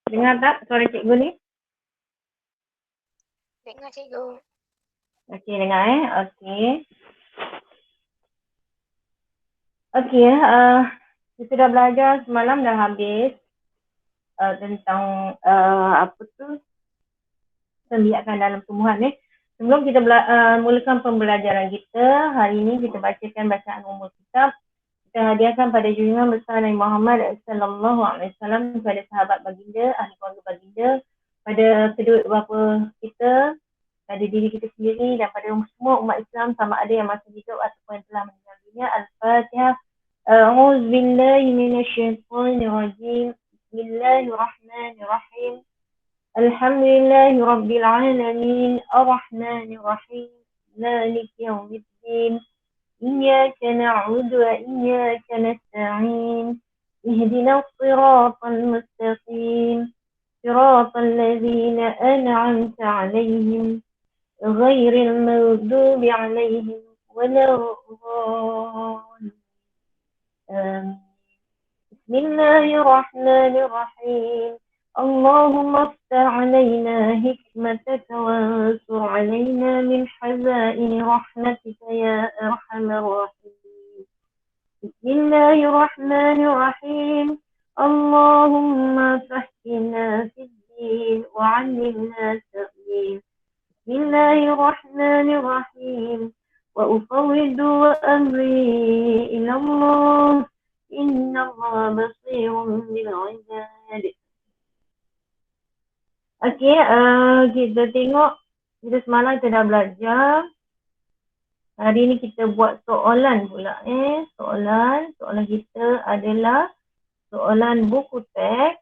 Dengar tak suara cikgu ni? Dengar cikgu. Okey, dengar Okey. Okey, kita dah belajar semalam dah habis tentang apa tu pembiakan dalam tumbuhan Sebelum kita mulakan pembelajaran kita, hari ini kita bacakan bacaan umum kitab. Kita hadiahkan pada junjungan besar Nabi Muhammad sallallahu alaihi wasallam, kepada sahabat baginda, ahli keluarga baginda, pada kedua bapa kita, pada diri kita sendiri dan pada semua umat Islam sama ada yang masih hidup ataupun yang telah meninggal dunia. Al-Fatihah. A'udzu billahi minasyaitonir rajim. Bismillahirrahmanirrahim. Alhamdulillahi rabbil alamin. Arrahmanir rahim. Maliki yaumiddin. Iyyaka na'budu wa iyyaka nasta'in. Ihdinas siratal mustaqim. Siratal ladzina an'amta 'alaihim غير المغضوب عليهم ولا الضالين. بسم الله الرحمن الرحيم. اللهم افتح علينا حكمتك وانصر علينا من خزائن رحمتك يا أرحم الراحمين. بسم الله الرحمن الرحيم. اللهم فهمنا في الدين وعلمنا التأويل. بسم الله الرحمن الرحيم. وأفوض أمري إلى الله إن الله بصير بالعباد. Okey, kita tengok, kita semalam kita dah belajar. Hari ni kita buat soalan pula Soalan kita adalah soalan buku teks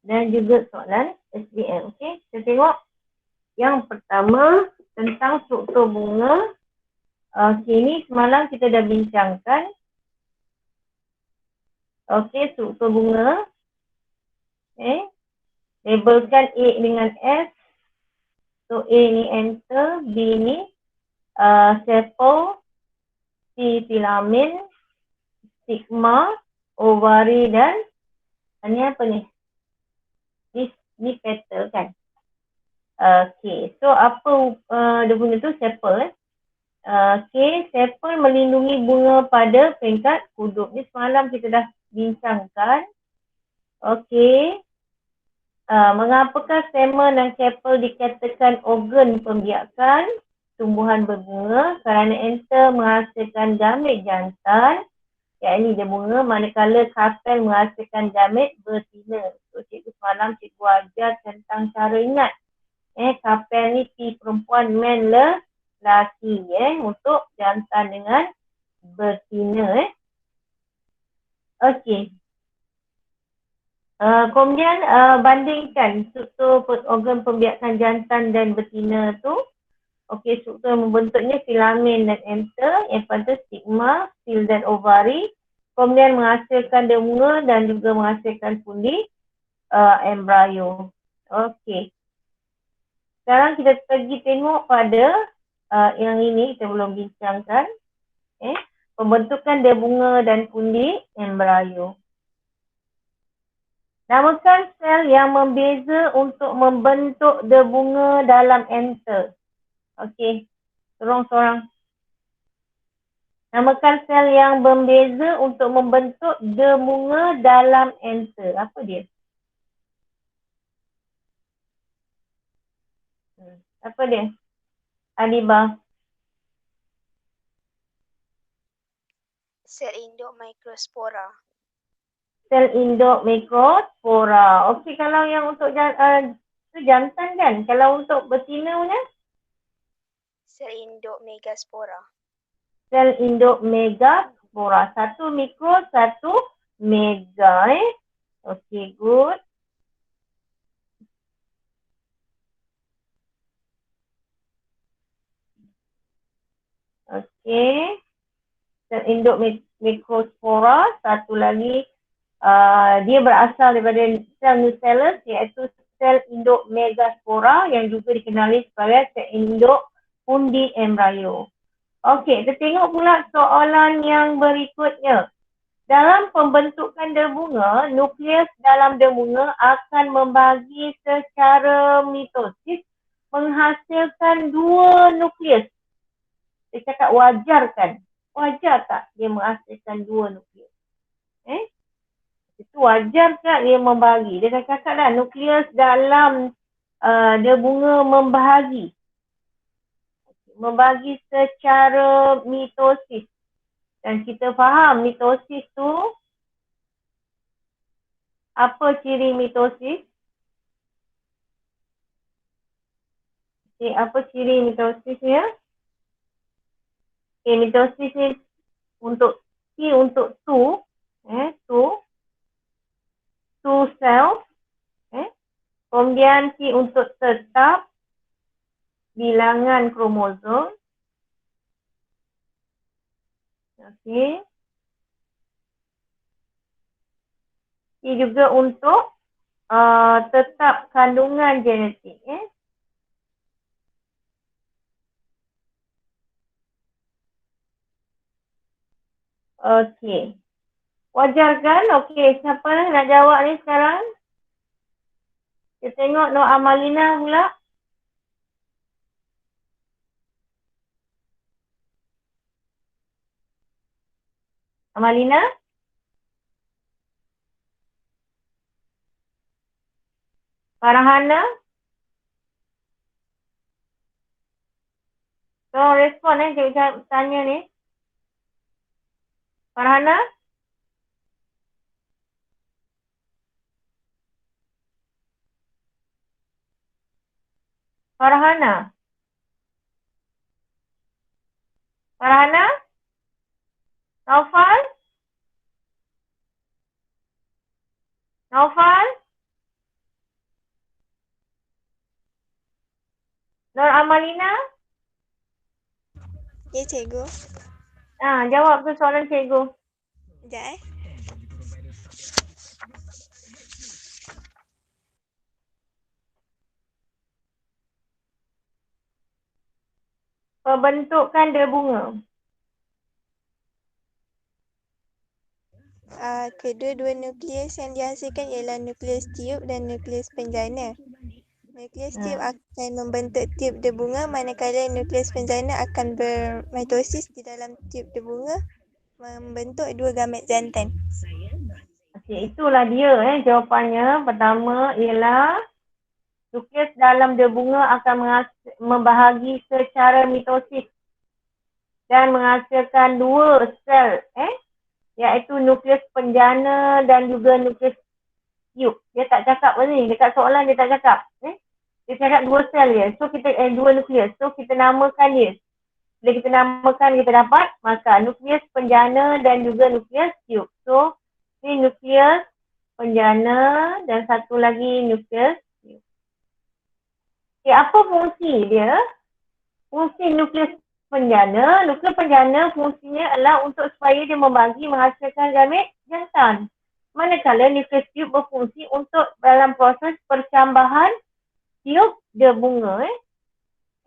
dan juga soalan SPM. Okey, kita tengok yang pertama tentang struktur bunga. Okey, ni semalam kita dah bincangkan. Okey, struktur bunga. Labelkan A dengan S. So A ni enter, B ni sepal, C filamen, stigma, ovari dan ni apa ni? Ni petal kan? Okay, so apa dia punya tu sepal Okay, sepal melindungi bunga pada peringkat kudub. Ni semalam kita dah bincangkan. Okay, mengapakah stamen dan sepal dikatakan organ pembiakan tumbuhan berbunga? Kerana enter menghasilkan gamit jantan, yakni dia bunga, manakala karpel menghasilkan gamit betina. So cikgu semalam cikgu ajar tentang cara ingat karpel ni T perempuan, man lelaki untuk jantan dengan betina. Okey. Kemudian bandingkan struktur organ pembiakan jantan dan betina tu. Okey, struktur membentuknya filamen dan enter, yang pada stigma, sil dan ovari. Kemudian menghasilkan bunga dan juga menghasilkan pundi embrio. Okey. Sekarang kita pergi tengok pada yang ini, kita belum bincangkan. Pembentukan bunga dan pundi embrio. Namakan sel yang membeza untuk membentuk bunga dalam enter. Okey, seorang-seorang. Namakan sel yang membeza untuk membentuk bunga dalam enter. Apa dia? Apa dia? Anibah. Sel induk mikrospora. Sel induk mikrospora. Okey, kalau yang untuk jantan kan? Kalau untuk betina punya? Sel induk megaspora. Sel induk megaspora. Satu mikro, satu mega. Okey, good. Okey. Sel induk mikrospora. Satu lagi, dia berasal daripada sel nucellus, iaitu sel induk megaspora yang juga dikenali sebagai sel induk pundi embrio. Okey, kita tengok pula soalan yang berikutnya. Dalam pembentukan debunga, nukleus dalam debunga akan membagi secara mitosis menghasilkan 2 nukleus. Dia cakap wajar kan? Wajar tak dia menghasilkan 2 nukleus? Itu wajar tak dia membagi? Dia dah cakap lah, nukleus dalam debunga membagi secara mitosis. Dan kita faham mitosis tu, apa ciri mitosis? Apa ciri mitosisnya? Mitosis ni untuk T untuk two cells. Kemudian T untuk tetap bilangan kromosom. Okey. Ini juga untuk tetap kandungan genetik. Okey. Wajar kan? Okey, siapa nak jawab ni sekarang? Kita tengok Nur Amalina pula. Amalina? Farhana? Tolong respon cikgu tanya ni. Farhana? Farhana? Farhana? Naufal? Naufal? Nur Amalina? Ya, cikgu. Jawab ke soalan cikgu. Sekejap Pembentukan debunga. Kedua-dua nukleus yang dihasilkan ialah nukleus tiup dan nukleus penjana. Nukleus tiup akan membentuk tiup debunga, manakala nukleus penjana akan bermitosis di dalam tiup debunga membentuk 2 gamet jantan. Okey, itulah dia jawapannya. Pertama ialah nukleus dalam debunga akan membahagi secara mitosis dan menghasilkan 2 sel iaitu nukleus penjana dan juga nukleus tiup. Dia tak cakap apa ni, dekat soalan dia tak cakap. Dia cakap 2 sel je. So kita 2 nukleus. So kita namakan dia. Bila kita namakan, kita dapat maka nukleus penjana dan juga nukleus tiup. So ini nukleus penjana dan satu lagi nukleus tiup. Apa fungsi dia? Fungsi nukleus penjana. Nukleus penjana fungsinya adalah untuk supaya dia membagi menghasilkan gamet jantan. Manakala nukleus tiup berfungsi untuk dalam proses percambahan tiup debunga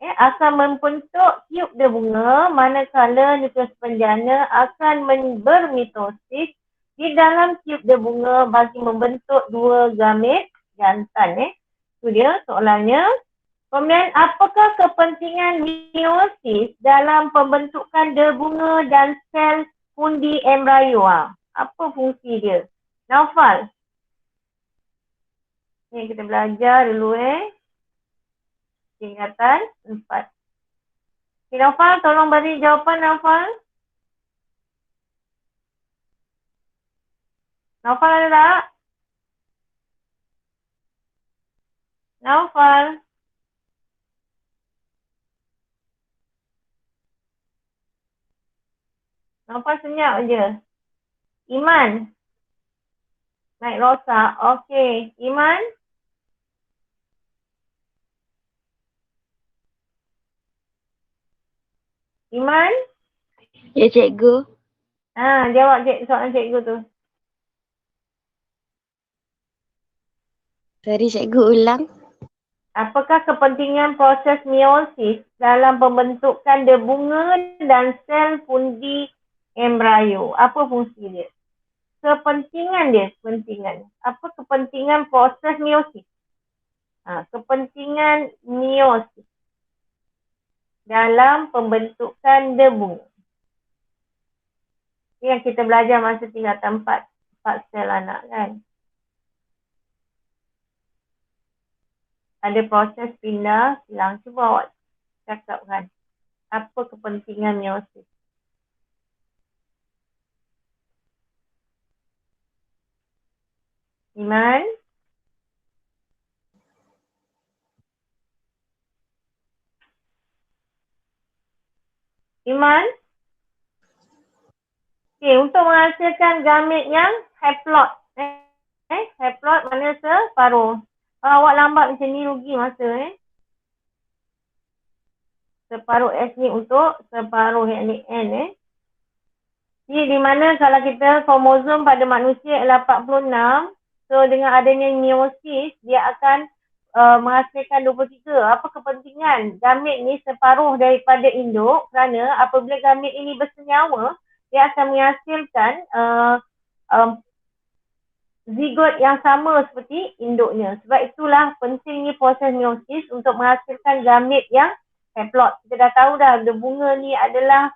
akan membentuk tiup debunga, manakala nukleus penjana akan bermitosis di dalam tiup debunga bagi membentuk 2 gamet jantan. Itu dia soalannya. Kemudian, apakah kepentingan meiosis dalam pembentukan debunga dan sel fundi embrio? Apa fungsi dia? Naufal. Ni kita belajar dulu tingkatan 4. Okay, Naufal, tolong beri jawapan Naufal. Naufal ada tak? Naufal. Naufal senyap je. Iman. Naik rosak. Okey. Iman. Iman. Ya, cikgu. Jawab soalan cikgu tu. Sorry, cikgu ulang. Apakah kepentingan proses meiosis dalam pembentukan debunga dan sel fundi embrio? Apa fungsi dia? kepentingan dia, kepentingan. Apa kepentingan proses meiosis? Kepentingan meiosis dalam pembentukan debu. Ini yang kita belajar masa tingkatan 4 sel anak kan. Ada proses pindah silang. Cuba awak cakapkan. Apa kepentingan meiosis? Iman? Iman? Okey, untuk menghasilkan gamit yang haplot. Haplot mana separuh. Awak lambat macam ni rugi masa Separuh S ni untuk separuh yang ni N Jadi di mana kalau kita kromosom pada manusia ialah 46, so dengan adanya meiosis dia akan menghasilkan 23. Apa kepentingan gamit ni separuh daripada induk? Kerana apabila gamit ini bersenyawa, dia akan menghasilkan zigot yang sama seperti induknya. Sebab itulah pentingnya proses meiosis untuk menghasilkan gamit yang haplot. Kita dah tahu dah bunga ni adalah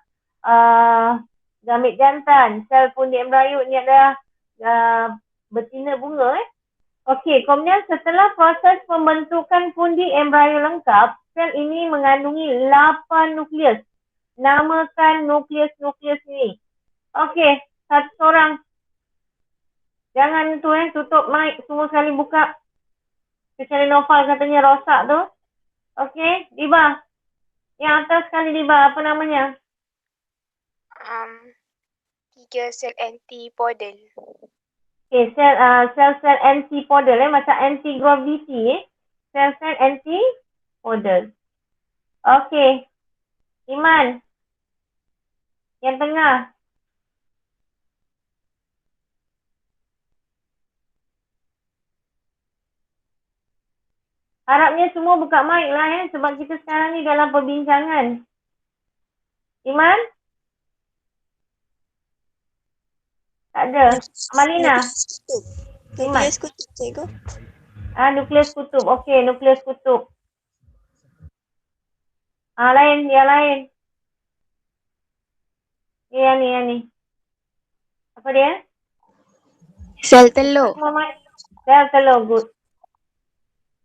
gamit jantan. Sel pundi embryos ni adalah betina bunga. Okey, kemudian setelah proses pembentukan pundi embryos lengkap, sel ini mengandungi 8 nukleus. Namakan nukleus-nukleus ni. Okey, satu orang. Jangan tutup mic, semua sekali buka. Kecuali Noval katanya rosak tu. Okey, Diba. Yang atas sekali Diba, apa namanya? 3 sel antipodal. Okey, sel antipodal macam anti-gravity Sel-sel antipodal. Okey. Iman. Yang tengah. Harapnya semua buka mic lah sebab kita sekarang ni dalam perbincangan. Iman? Tak ada. Malina? Nukleus kutub, cikgu. Nukleus kutub. Okey, nukleus kutub. Yang lain. Yang ni. Apa dia? Sel telur. Sel telur, good.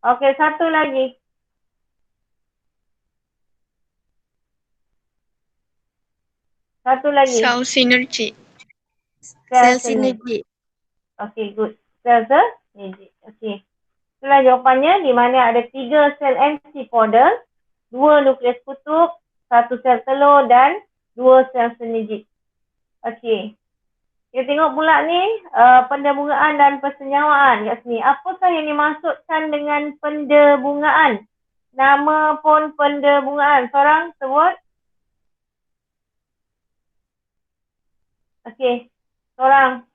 Okey, satu lagi. Sel sinergi. Sel sinergi. Okey, good. Sel sinergi. Okey. Itulah jawapannya di mana ada 3 sel antipodal, 2 nukleus kutub, 1 sel telur dan 2 sel sinergi. Okey. Kita tengok pula ni pendebungaan dan persenyawaan kat sini. Apakah yang dimaksudkan dengan pendebungaan? Nama pun pendebungaan. Seorang sebut. Okey. Seorang.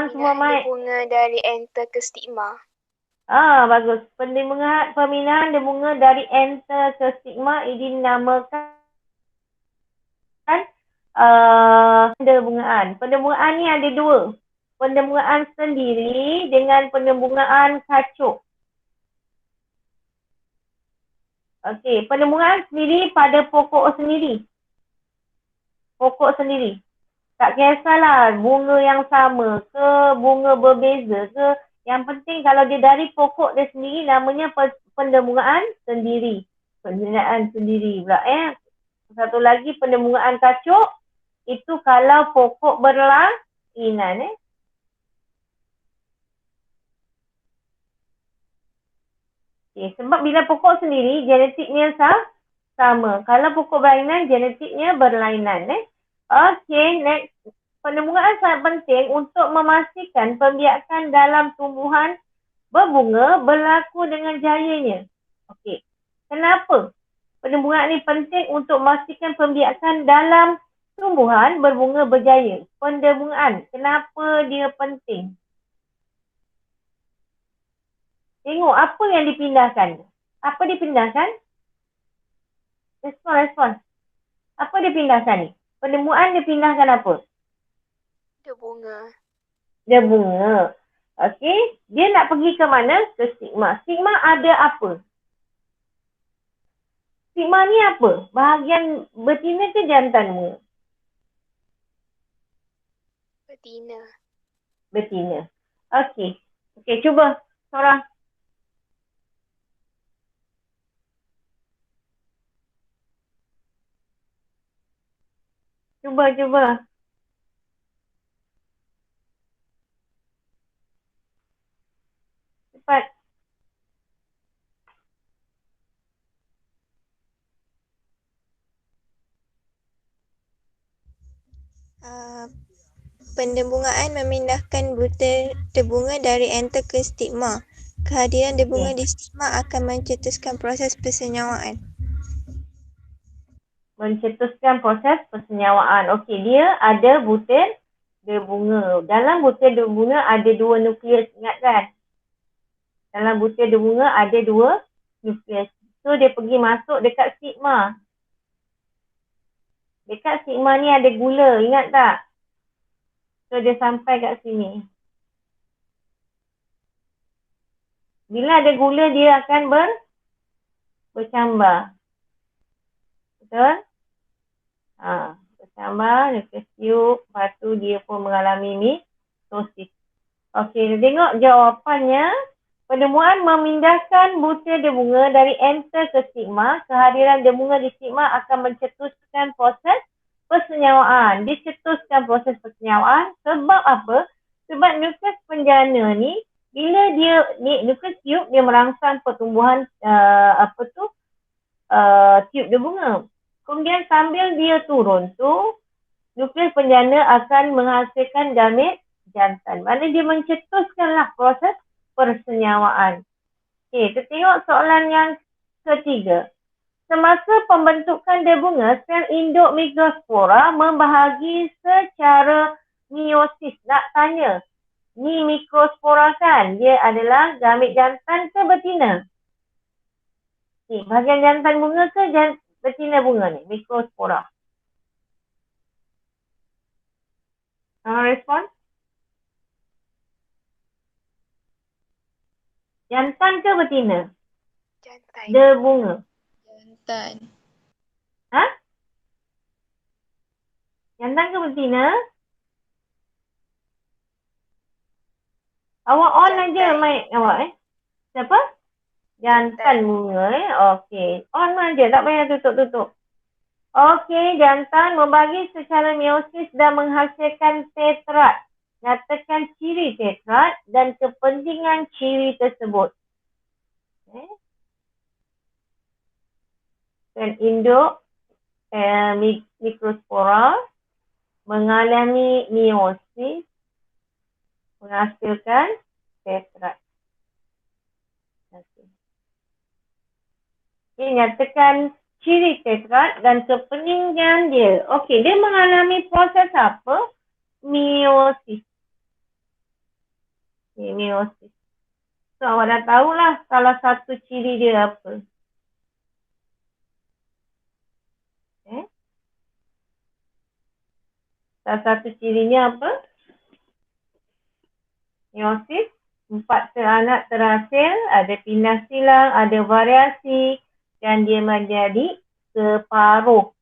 Semua mic. Bunga dari enter ke stigma. Bagus. Pemindahan debunga dari enter ke stigma ini dinamakan pendebungaan. Pendebungaan ni ada 2. Pendebungaan sendiri dengan pendebungaan kacuk. Okey, pendebungaan sendiri pada pokok sendiri. Pokok sendiri. Tak kisahlah bunga yang sama ke, bunga berbeza ke. Yang penting kalau dia dari pokok dia sendiri namanya pendebungaan sendiri. Pendebungaan sendiri pula Satu lagi pendebungaan kacuk. Itu kalau pokok berlainan Okay, sebab bila pokok sendiri genetiknya sama. Kalau pokok berlainan genetiknya berlainan Okay, next. Pendebungaan sangat penting untuk memastikan pembiakan dalam tumbuhan berbunga berlaku dengan jayanya. Okey. Kenapa? Pendebungaan ini penting untuk memastikan pembiakan dalam tumbuhan berbunga berjaya. Pendebungaan, kenapa dia penting? Tengok apa yang dipindahkan. Apa dipindahkan? Respon. Apa dipindahkan ni? Pendebungaan dipindahkan apa? Dia bunga. Dia bunga. Okey, dia nak pergi ke mana? Ke stigma. Stigma ada apa? Stigma ni apa? Bahagian betina ke jantan bunga? Betina. Betina. Okey. Okey, cuba seorang. Cuba. Cepat. Pendebungaan memindahkan butir debunga dari enter ke stigma. Kehadiran debunga di stigma akan mencetuskan proses persenyawaan. Mencetuskan proses persenyawaan. Okey, dia ada butir debunga. Dalam butir debunga ada 2 nukleus, ingat kan? Dalam butir debunga ada 2 nukleus. So, dia pergi masuk dekat stigma. Dekat stigma ni ada gula, ingat tak? So, dia sampai kat sini. Bila ada gula, dia akan bercambar. Betul? Bercambar, nukleus tiup, lepas tu dia pun mengalami mitosis. Okey, tengok jawapannya. Penemuan memindahkan butir debunga dari enter ke stigma. Kehadiran debunga di stigma akan mencetuskan proses persenyawaan. Dicetuskan proses persenyawaan sebab apa? Sebab nukleus penjana ni, bila dia nukleus tiup, dia merangsang pertumbuhan tiup debunga. Kemudian sambil dia turun tu, nukleus penjana akan menghasilkan gamet jantan. Maknanya dia mencetuskanlah proses persenyawaan. Okey, kita tengok soalan yang ketiga. Semasa pembentukan debunga, sel induk mikrospora membahagi secara meiosis. Nak tanya, ni mikrospora kan? Dia adalah gamet jantan ke betina? Ni, bahagian jantan bunga ke betina bunga ni? Mikrospora. Respon? Jantan ke betina? Jantan. Dia bunga. Jantan. Jantan ke betina? Awak on Jantan. aja mic awak Siapa? Jantan bunga Okey. On aja, tak payah tutup-tutup. Okey, jantan membagi secara meiosis dan menghasilkan tetrat. Nyatakan ciri tetrat dan kepentingan ciri tersebut. Sel induk mikrospora mengalami meiosis menghasilkan tetrat. Dia nyatakan ciri tetrat dan kepentingan dia. Okey, dia mengalami proses apa? Meiosis. Meiosis. So, awak dah tahulah salah satu ciri dia apa. Salah satu cirinya apa? Meiosis. 4 teranak terhasil, ada pindah silang, ada variasi dan dia menjadi separuh.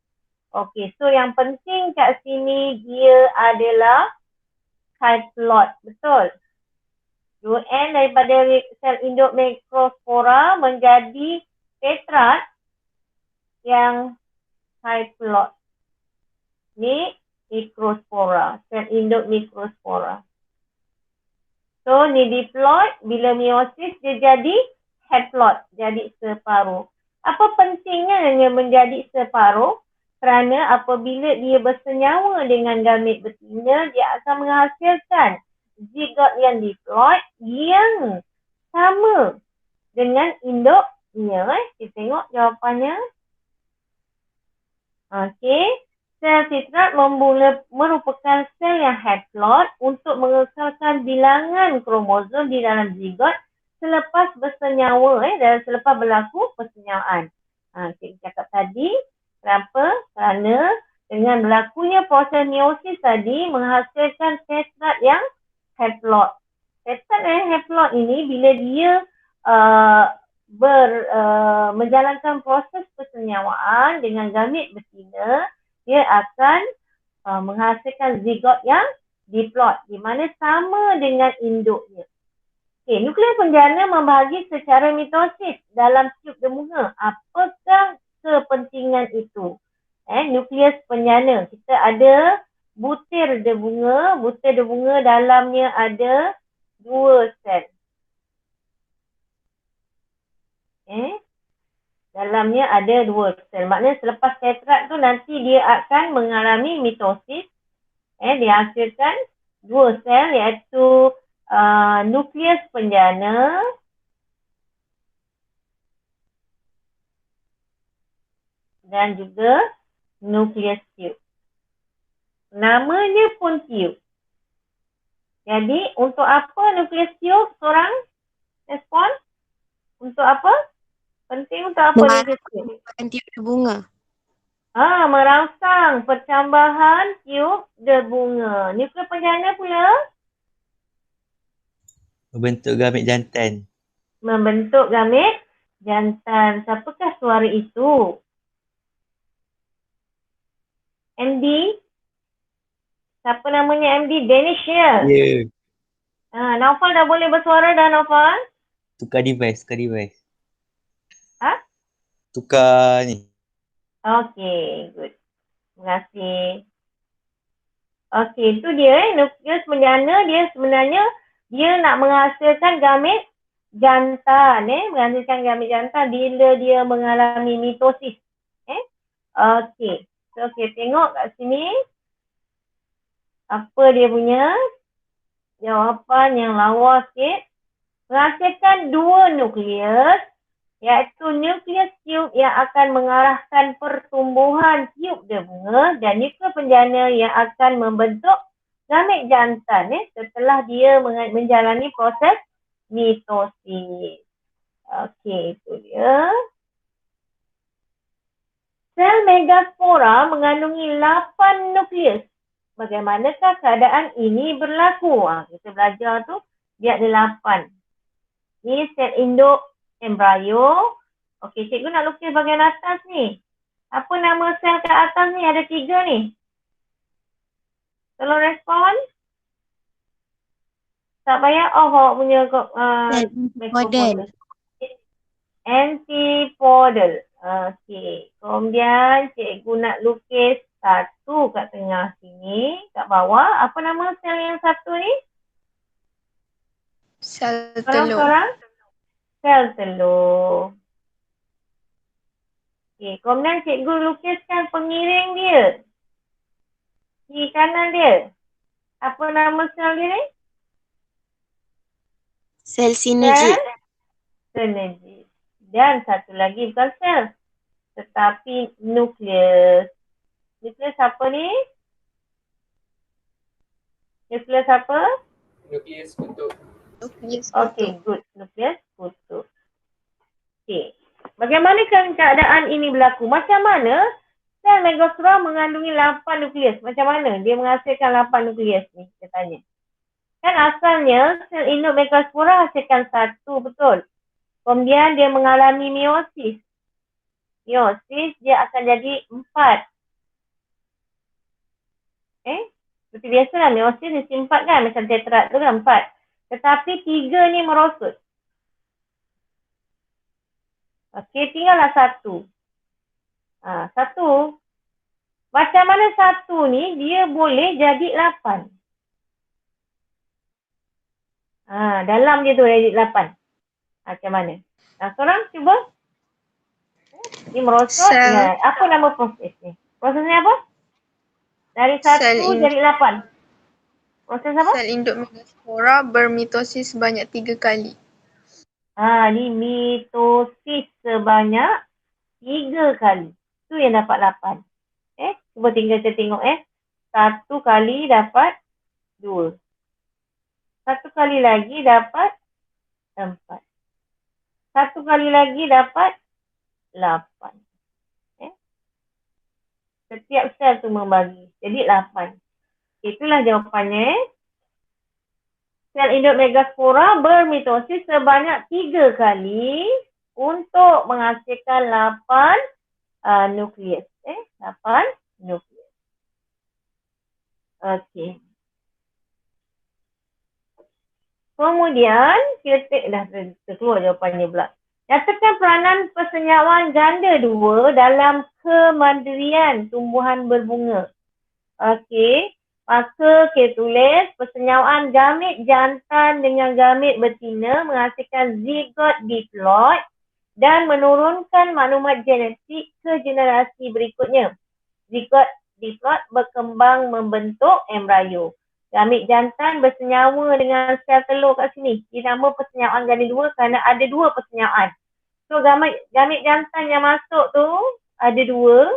Okey, so yang penting kat sini dia adalah haploid, betul? 2N daripada sel induk mikrospora menjadi tetrat yang haploid. Ni mikrospora, sel induk mikrospora. So, ni diploid, bila meiosis dia jadi haploid, jadi separuh. Apa pentingnya dia menjadi separuh? Kerana apabila dia bersenyawa dengan gamet betina, dia akan menghasilkan zigot yang diploid yang sama dengan induknya. Kita tengok jawapannya. Okey. Sel tetrat merupakan sel yang haploid untuk mengekalkan bilangan kromosom di dalam zigot selepas bersenyawa, selepas berlaku persenyawaan. Kita cakap tadi, kenapa? Kerana Dengan berlakunya proses meiosis tadi menghasilkan tetrat yang haplot. Tetrat yang haplot ini bila dia menjalankan proses persenyawaan dengan gamit betina, dia akan menghasilkan zigot yang diplot di mana sama dengan induknya. Okay, nukleus penjana membahagi secara mitosis dalam tiub debunga. Apakah kepentingan itu? Nukleus penjana. Kita ada butir debunga. Butir debunga dalamnya ada 2 sel. Dalamnya ada 2 sel. Maknanya selepas tetrat tu nanti dia akan mengalami mitosis. Dihasilkan 2 sel iaitu nukleus penjana dan juga nukleus tiub. Namanya pun tiub. Jadi untuk apa nukleus tiub? Seorang respon? Untuk apa? Penting untuk apa nukleus tiub? Tiub berbunga. Merangsang pertambahan tiub berbunga. Nukleus penjana pula Membentuk gamit jantan. Membentuk gamit jantan. Siapakah suara itu? MD? Siapa namanya MD? Danisha. Ya. Naufal dah boleh bersuara dah, Naufal? Tukar device. Ha? Tukar ni. Okay, good. Terima kasih. Okay, itu dia nukleus penjana. Dia sebenarnya dia nak menghasilkan gamit jantan. Menghasilkan gamit jantan bila dia mengalami mitosis. Okay. So, tengok kat sini. Apa dia punya jawapan yang lawa sikit. Menghasilkan 2 nukleus, iaitu nukleus tiub yang akan mengarahkan pertumbuhan tiub debunga dan nukleus penjana yang akan membentuk gamit jantan setelah dia menjalani proses mitosis. Okey, itu dia. Sel megaspora mengandungi 8 nukleus. Bagaimanakah keadaan ini berlaku? Kita belajar tu, dia ada 8. Ni sel induk embrio. Okey, cikgu nak lukis bahagian atas ni. Apa nama sel kat atas ni? Ada 3 ni. Tolong respon. Tak payah off awak punya Model. Antipodal. Okey. Kemudian cikgu nak lukis satu kat tengah sini. Kat bawah. Apa nama sel yang satu ni? Sel Seorang-seorang? telur. Sel telur. Okey. Kemudian cikgu lukiskan pengiring dia. Kiri kanan dia. Apa nama sel dia ni? Sel sinergi. Sinergi. Dan satu lagi bukan sel. Tetapi nukleus. Nukleus apa ni? Nukleus apa? Nukleus kutub. Okey, good. Nukleus kutub. Okey. Bagaimana keadaan ini berlaku? Macam mana sel megaspora mengandungi 8 nukleus? Macam mana dia menghasilkan 8 nukleus ni? Saya tanya. Kan asalnya sel induk megaspora hasilkan 1, betul? Kemudian dia mengalami meiosis. Meiosis dia akan jadi 4. Seperti biasalah meiosis mesti 4 kan? Macam tetrat tu kan 4. Tetapi 3 ni merosot. Okey, tinggallah 1. 1. Macam mana 1 ni dia boleh jadi 8? Dalam dia tu jadi 8. Macam mana? Seorang cuba. Ni merosot. Apa nama proses ni? Prosesnya apa? Dari 1 jadi 8. Proses apa? Sel induk megaspora bermitosis sebanyak 3 kali. Ni mitosis sebanyak 3 kali. Tu yang dapat 8. Cuba tinggal kita tengok 1 kali dapat 2. 1 kali lagi dapat 4. 1 kali lagi dapat 8. Setiap sel tu membagi. Jadi 8. Itulah jawapannya. Sel induk megaspora bermitosis sebanyak 3 kali untuk menghasilkan 8 nukleus. 8 nukleus. Okey. Kemudian, kita dah terkeluar jawapannya pula. Nyatakan peranan persenyawaan ganda 2 dalam kemandirian tumbuhan berbunga. Okey. Maka kita tulis persenyawaan gamit jantan dengan gamit betina menghasilkan zigot diploid dan menurunkan maklumat genetik ke generasi berikutnya. Zigot diploid berkembang membentuk embrio. Gamit jantan bersenyawa dengan sel telur kat sini. Dinama persenyawaan ganda 2 kerana ada 2 persenyawaan. So gamit jantan yang masuk tu ada 2.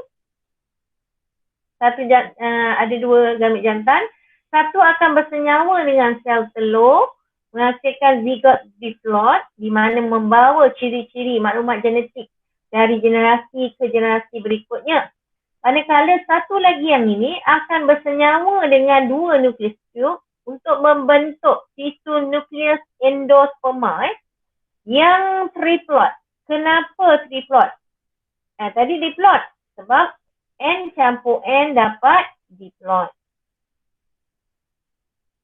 Ada 2 gamit jantan. Satu akan bersenyawa dengan sel telur menghasilkan zigot diploid di mana membawa ciri-ciri maklumat genetik dari generasi ke generasi berikutnya. Manakala satu lagi yang ini akan bersenyawa dengan 2 nukleus tube untuk membentuk tisu nukleus endosperma yang triploid. Kenapa triploid? Tadi diploid sebab N campur N dapat diploid.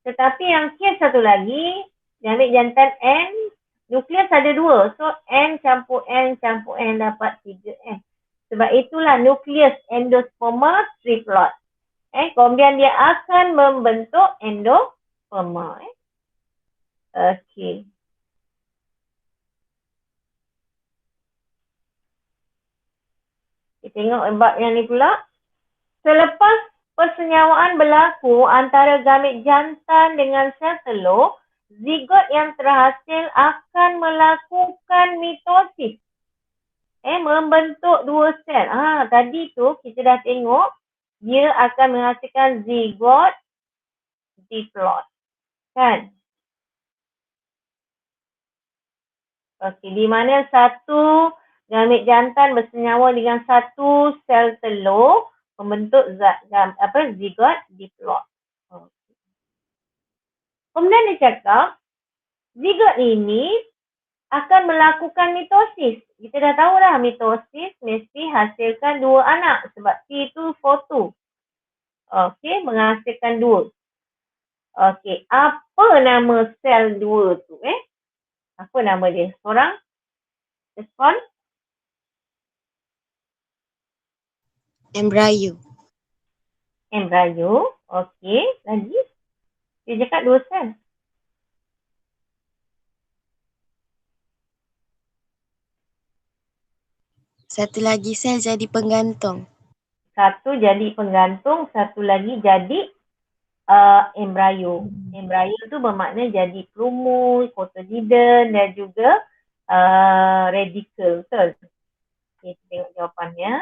Tetapi yang kes satu lagi, gamit jantan N, nukleus ada 2. So N campur N campur N dapat 3N. Sebab itulah nukleus endosperma triploid. Kemudian dia akan membentuk endosperma. Okey. Kita tengok bab yang ni pula. Selepas persenyawaan berlaku antara gamit jantan dengan sel telur, zigot yang terhasil akan melakukan mitosis. Membentuk 2 sel. Tadi tu kita dah tengok dia akan menghasilkan zigot diploid. Kan? Okey, di mana satu gamit jantan bersenyawa dengan satu sel telur membentuk zigot diploid. Kemudian dia cakap zigot ini akan melakukan mitosis. Kita dah tahu dah mitosis mesti hasilkan 2 anak sebab T itu foto. Okey, menghasilkan 2. Okey, apa nama sel 2 tu? Apa nama dia? Seorang? Respon? Embrio. Embrio. Okey, lagi? Dia cakap 2 sel. Satu lagi sel jadi penggantung. Satu jadi penggantung, satu lagi jadi embrio. Embrio tu bermakna jadi plumul, cotyledon dan juga radical. Betul? Okay, kita tengok jawapannya.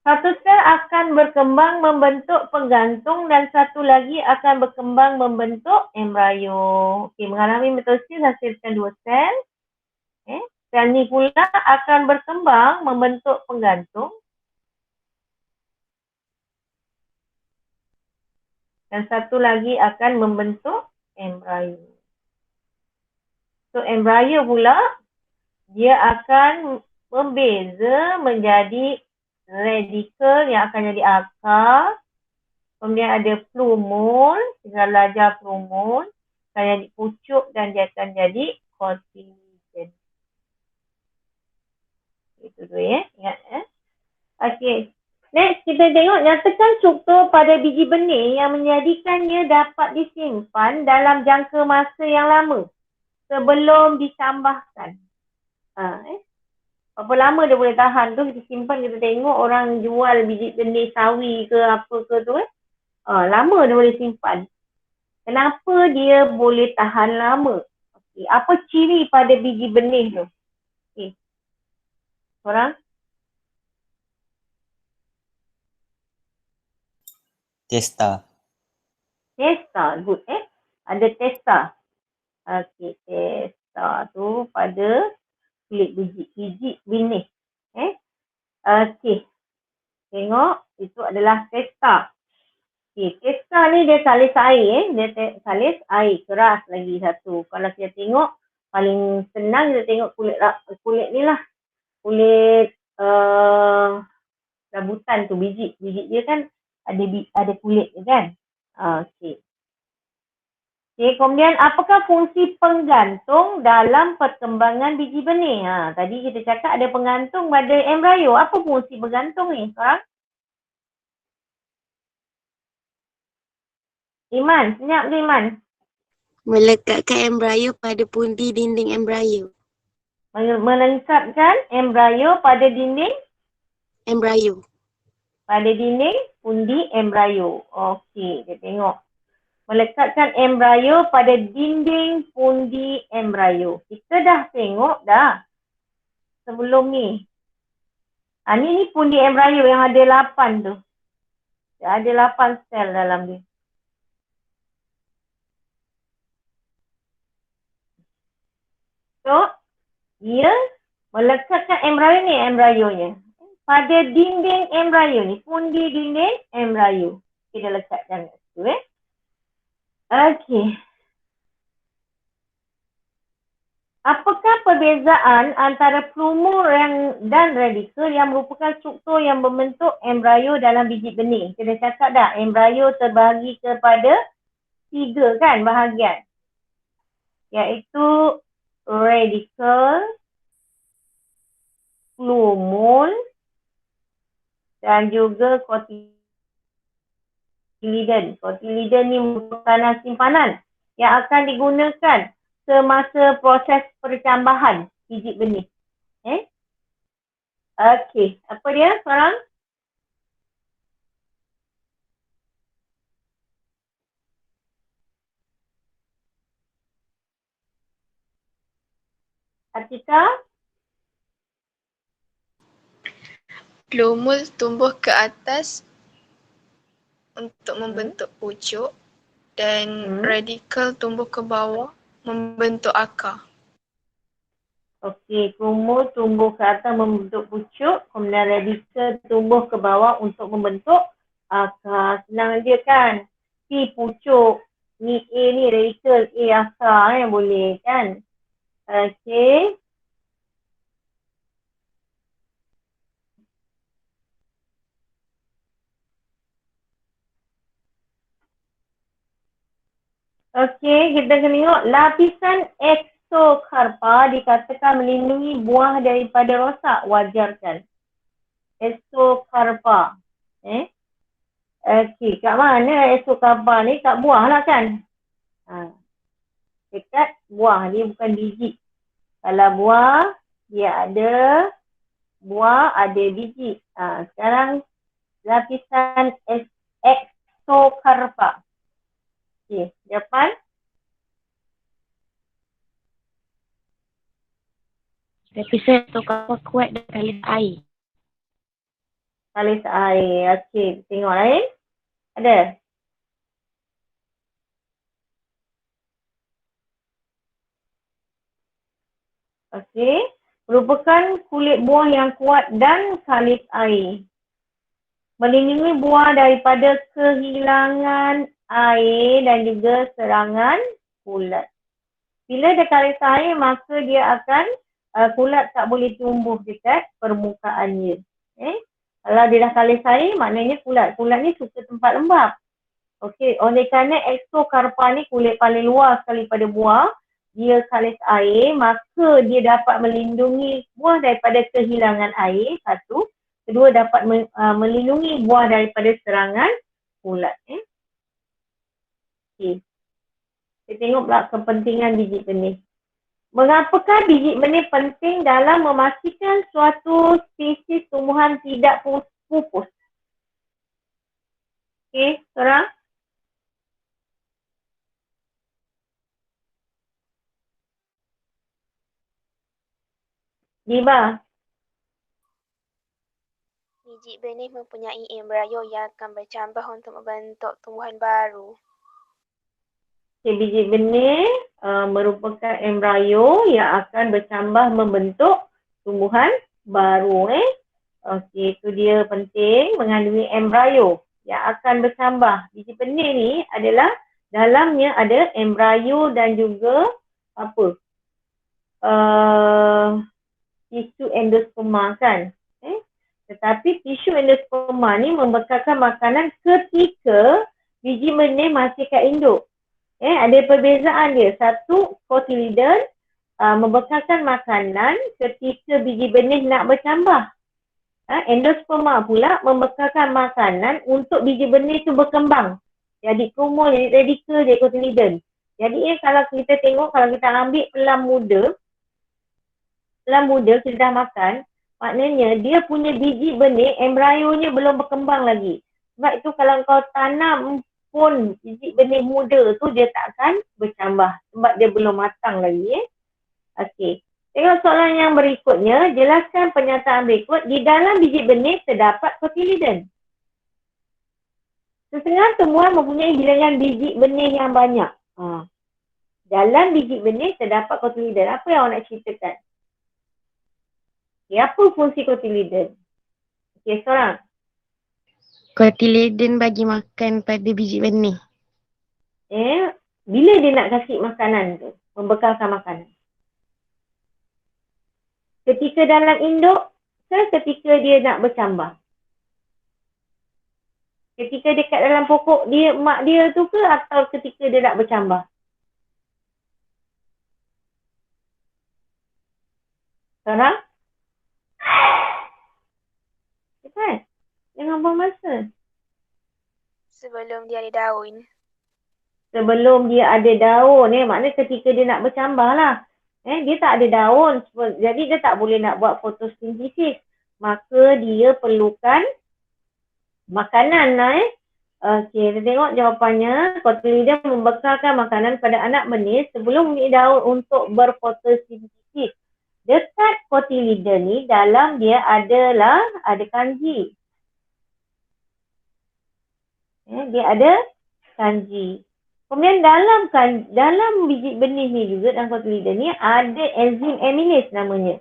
Satu sel akan berkembang membentuk penggantung dan satu lagi akan berkembang membentuk embrio. Okay, mengalami mitosis hasilkan 2 sel. Sel ni pula akan berkembang membentuk penggantung. Dan satu lagi akan membentuk embrio. So embrio pula dia akan membeza menjadi radikal yang akan jadi akar. Kemudian ada plumul, kita belajar plumul, akan jadi pucuk dan dia akan jadi cotyledon. Itu dulu ingat Okey. Next, kita tengok nyatakan struktur pada biji benih yang menjadikannya dapat disimpan dalam jangka masa yang lama sebelum ditambahkan. Berapa lama dia boleh tahan tu, kita simpan, kita tengok orang jual biji benih sawi ke apa ke tu lama dia boleh simpan. Kenapa dia boleh tahan lama? Okay. Apa ciri pada biji benih tu? Okay. Korang? Testa. Testa, good Ada testa. Okey, testa tu pada kulit biji benih. Okey. Tengok, itu adalah testa. Okay, testa ni dia salis air. Dia salis air keras lagi satu. Kalau kita tengok, paling senang kita tengok kulit ni lah. Kulit rambutan tu, biji dia kan ada kulit dia kan. Okey. Okay, kemudian apakah fungsi penggantung dalam perkembangan biji benih? Tadi kita cakap ada penggantung pada embrio. Apa fungsi penggantung ni sekarang? Iman, senyap ke Iman? Melekatkan embrio pada pundi dinding embrio. Melengkapkan embrio pada dinding? Embrio. Pada dinding pundi embrio. Okey, kita tengok. Melekatkan embrio pada dinding pundi embrio. Kita dah tengok dah sebelum ni. Ni pundi embrio yang ada 8 tu. Ada 8 sel dalam dia. So, dia melekatkan embrionya pada dinding embrio ni, pundi dinding embrio. Kita lekatkan kat situ Okey. Apakah perbezaan antara plumul dan radikal yang merupakan struktur yang membentuk embrio dalam biji benih? Kita cakap dah, embrio terbahagi kepada 3 kan bahagian. Iaitu radikal, plumul dan juga kotiliden. Kotiliden ni merupakan simpanan yang akan digunakan semasa proses percambahan biji benih. Okey, apa dia sekarang? Atika? Plumul tumbuh ke atas untuk membentuk pucuk dan radikal tumbuh ke bawah membentuk akar. Okey, plumul tumbuh ke atas membentuk pucuk, kemudian radikal tumbuh ke bawah untuk membentuk akar. Senang je kan? P pucuk, ni A ni radikal, A akar boleh kan? Okey. Okey, kita kena tengok lapisan eksokarpa dikatakan melindungi buah daripada rosak. Wajarkan. Eksokarpa. Okey, kat mana eksokarpa ni? Kat buah lah kan? Dekat buah, dia bukan biji. Kalau buah, dia ada buah, ada biji. Sekarang lapisan eksokarpa. Okey, jawapan? Lapisan eksokarpa kuat dan kalis air. Kalis air. Okey, tengok lain. Ada? Okey. Merupakan kulit buah yang kuat dan kalis air. Melindungi buah daripada kehilangan air dan juga serangan kulat. Bila dia kalis air, maka dia akan kulat tak boleh tumbuh dekat permukaannya. Kalau dia dah kalis air, maknanya kulat. Kulat ni suka tempat lembab. Okey, oleh kerana eksokarpa ni kulit paling luar sekali pada buah, dia kalis air, maka dia dapat melindungi buah daripada kehilangan air, satu. Kedua, dapat melindungi buah daripada serangan kulat. Okey. Kita tengok pula kepentingan biji benih. Mengapakah biji benih penting dalam memastikan suatu spesies tumbuhan tidak pupus? Okey, sekarang. Diba? Biji benih mempunyai embrio yang akan bercambah untuk membentuk tumbuhan baru. Okay, biji benih merupakan embrio yang akan bercambah membentuk tumbuhan baru. Okey, itu dia penting mengandungi embrio yang akan bercambah. Biji benih ni adalah dalamnya ada embrio dan juga apa? Tisu endosperma kan. Tetapi tisu endosperma ni membekalkan makanan ketika biji benih masih kat induk. Ada perbezaan dia. Satu, cotyledon membekalkan makanan ketika biji benih nak bercambah. Endosperma pula membekalkan makanan untuk biji benih tu berkembang. Jadi kumul, jadi radical, jadi cotyledon. Jadi kalau kita tengok, kalau kita ambil pelam muda kita dah makan, maknanya dia punya biji benih, embryonya belum berkembang lagi. Sebab itu kalau kau tanam pun biji benih muda tu dia tak akan bercambah. Sebab dia belum matang lagi. Okey. Tengok soalan yang berikutnya, jelaskan pernyataan berikut. Di dalam biji benih terdapat cotyledon. Setengah tumbuhan mempunyai bilangan biji benih yang banyak. Dalam biji benih terdapat cotyledon. Apa yang awak nak ceritakan? Okay, apa fungsi cotyledon? Okey, seorang. Cotyledon bagi makan pada biji benih. Bila dia nak kasih makanan tu? Membekalkan makanan. Ketika dalam induk ke ketika dia nak bercambah? Ketika dekat dalam pokok dia, mak dia tu ke atau ketika dia nak bercambah? Sekarang? Cepat. Jangan buang masa. Sebelum dia ada daun. Sebelum dia ada daun, maknanya ketika dia nak bercambah lah. Dia tak ada daun, jadi dia tak boleh nak buat fotosintesis. Maka dia perlukan makanan lah. Okey, kita tengok jawapannya. Cotyledon membekalkan makanan pada anak benih sebelum mempunyai daun untuk berfotosintesis. Dekat cotyledon ni, dalam dia ada kanji. Dia ada kanji. Kemudian dalam biji benih ni juga, dalam cotyledon ni ada enzim amylase namanya.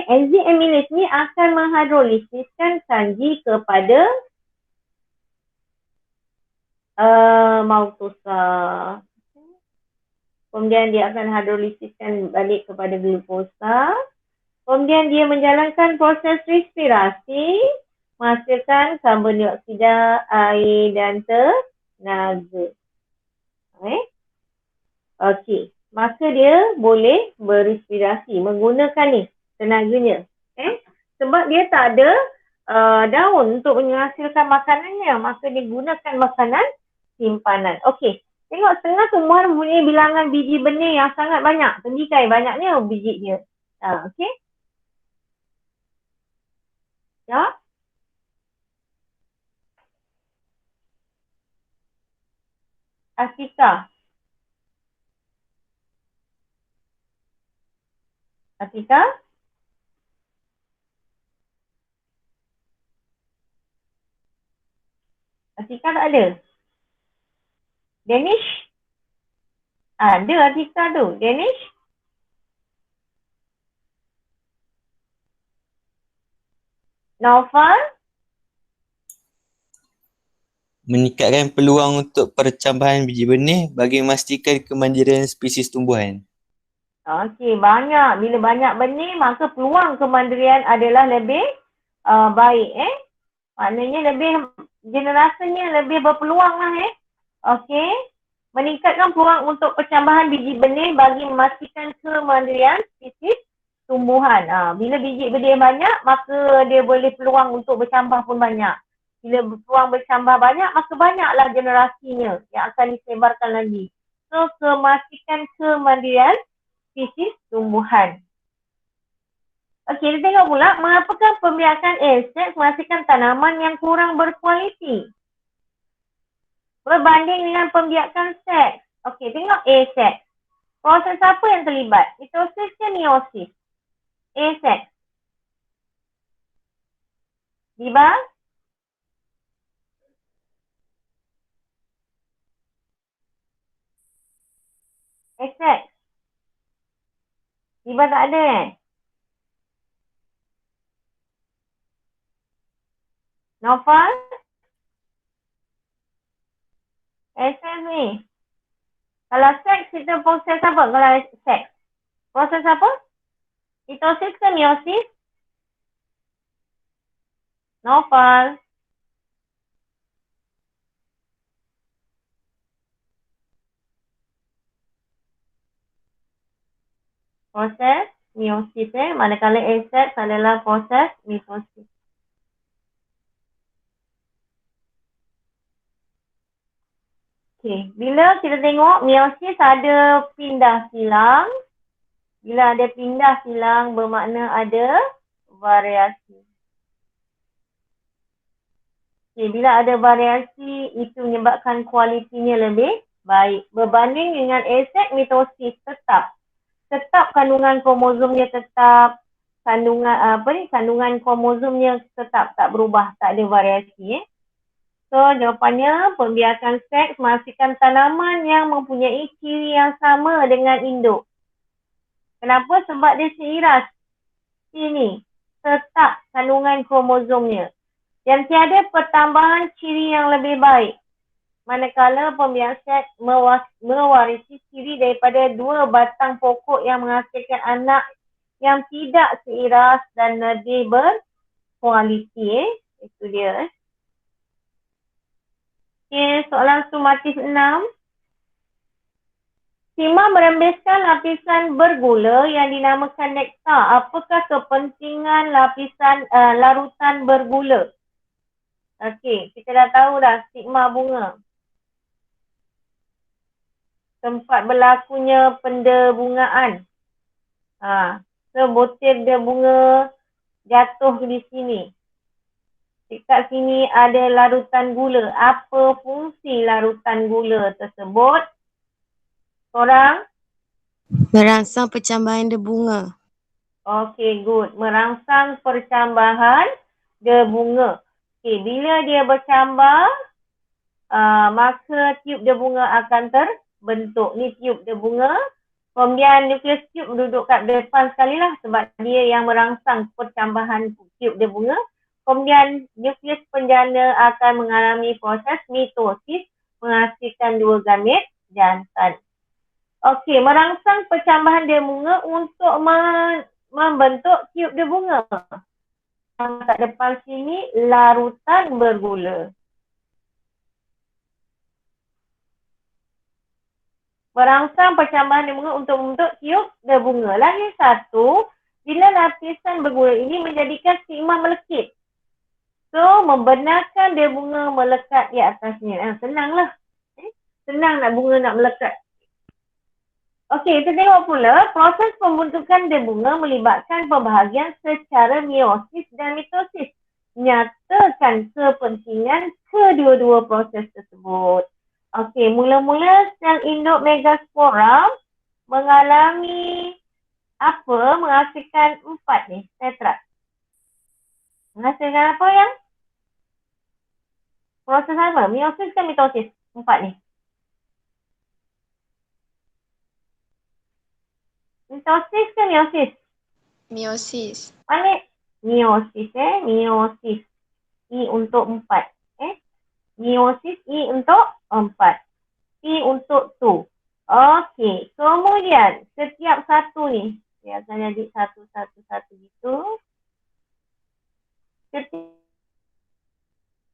Enzim amylase ni akan menghidrolisiskan kanji kepada maltosa. Kemudian dia akan hidrolisiskan balik kepada glukosa. Kemudian dia menjalankan proses respirasi, menghasilkan karbon dioksida, air dan tenaga. Okey, maka dia boleh berrespirasi menggunakan ni tenaganya. Sebab dia tak ada daun untuk menghasilkan makanannya, maka dia gunakan makanan simpanan. Okey, tengok setengah tumbuhan mempunyai bilangan biji benih yang sangat banyak. Tenggikai banyaknya bijinya. Okey. Ya. Asika. Asika? Asika tak ada? Danish? Ada Asika tu. Danish? Naufal? Meningkatkan peluang untuk percambahan biji benih bagi memastikan kemandirian spesies tumbuhan. Okey, banyak. Bila banyak benih, maka peluang kemandirian adalah lebih baik. Maknanya generasinya lebih berpeluang lah. Okey. Meningkatkan peluang untuk percambahan biji benih bagi memastikan kemandirian spesies tumbuhan. Bila biji benih banyak, maka dia boleh peluang untuk bercambah pun banyak. Bila peluang bercambah banyak, maka banyaklah generasinya yang akan disebarkan lagi. So, memastikan kemandirian spesies tumbuhan. Okey, kita tengok pula mengapakah pembiakan insek menghasilkan tanaman yang kurang berkualiti berbanding dengan pembiakan seks. Okey, tengok A-seks. Proses apa yang terlibat? Mitosis ke meiosis? A-seks. Diba? A-seks. Diba tak ada Naufal? SS ni. Kalau seks, kita proses apa? Kalau seks. Proses apa? Mitosis ke meiosis? Naufal? Proses meiosis manakala asexual adalah proses mitosis. Okey, bila kita tengok meiosis ada pindah silang. Bila ada pindah silang bermakna ada variasi. Okey, bila ada variasi itu menyebabkan kualitinya lebih baik. Berbanding dengan asexual mitosis tetap kandungan kromosomnya tetap, kandungan kromosomnya tetap tak berubah, tak ada variasi. So jawapannya pembiakan seks menghasilkan tanaman yang mempunyai ciri yang sama dengan induk. Kenapa? Sebab dia seiras. Sini tetap kandungan kromosomnya dan tiada pertambahan ciri yang lebih baik. Manakala pembiak seks mewarisi ciri daripada dua batang pokok yang menghasilkan anak yang tidak seiras dan lebih berkualiti. Itu dia. Okay, soalan sumatif 6. Sima merembeskan lapisan bergula yang dinamakan nektar. Apakah kepentingan larutan bergula? Okey, kita dah tahu dah stigma bunga. Tempat berlakunya pendebungaan. Butir dia bunga jatuh di sini. Dekat sini ada larutan gula. Apa fungsi larutan gula tersebut? Korang? Merangsang percambahan debunga. Okay, good. Merangsang percambahan debunga. Okay, bila dia bercambah, maka tiub debunga akan terbentuk. Ni tiub debunga. Kemudian nukleus tiub duduk kat depan sekali lah sebab dia yang merangsang percambahan tiub debunga. Kemudian nukleus penjana akan mengalami proses mitosis menghasilkan dua gamit jantan. Okey, merangsang percambahan debunga untuk membentuk tiub debunga. Kat depan sini larutan bergula. Merangsang percambahan debunga untuk membentuk tiub debunga. Lagi satu, bila lapisan bergula ini menjadikan stigma melekit. So, membenarkan debunga melekat di atasnya. Senanglah. Senang nak bunga nak melekat. Okey, kita tengok pula proses pembentukan debunga melibatkan pembahagian secara meiosis dan mitosis. Nyatakan kepentingan kedua-dua proses tersebut. Okey, mula-mula sel induk megaspora mengalami apa? Menghasilkan 4 ni, tetrat. Menghasilkan apa yang? Proses apa? Meiosis ke mitosis? 4 ni. Mitosis ke meiosis? Meiosis. Mana? Meiosis Meiosis. I untuk 4. Meiosis I untuk 4. I untuk 2. Okey. Kemudian setiap satu ni. Dia akan jadi satu gitu.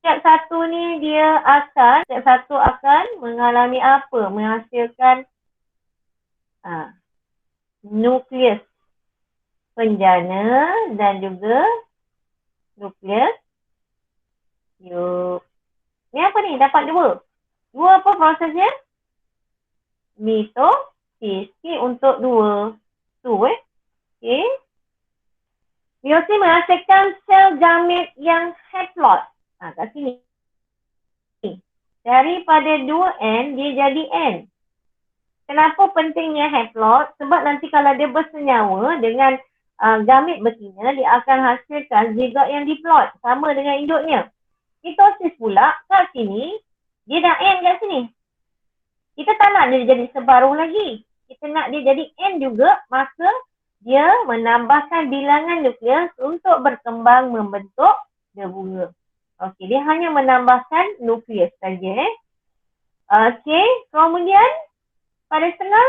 Setiap satu ni setiap satu akan mengalami apa? Menghasilkan nukleus penjana dan juga nukleus tiub. Ni apa ni? Dapat dua. Dua apa prosesnya? Mitosis. Untuk dua. Okay. Meiosis menghasilkan sel gamit yang haplot. Kat sini. Daripada 2N, dia jadi N. Kenapa pentingnya haplot? Sebab nanti kalau dia bersenyawa dengan gamit betina, dia akan hasilkan zigot yang diplot. Sama dengan induknya. Mitosis pula, kat sini, dia dah N kat sini. Kita tak nak dia jadi separuh lagi. Kita nak dia jadi N juga, maka dia menambahkan bilangan nukleus untuk berkembang membentuk debunga. Okey, dia hanya menambahkan nukleus saja. Okey, kemudian pada setengah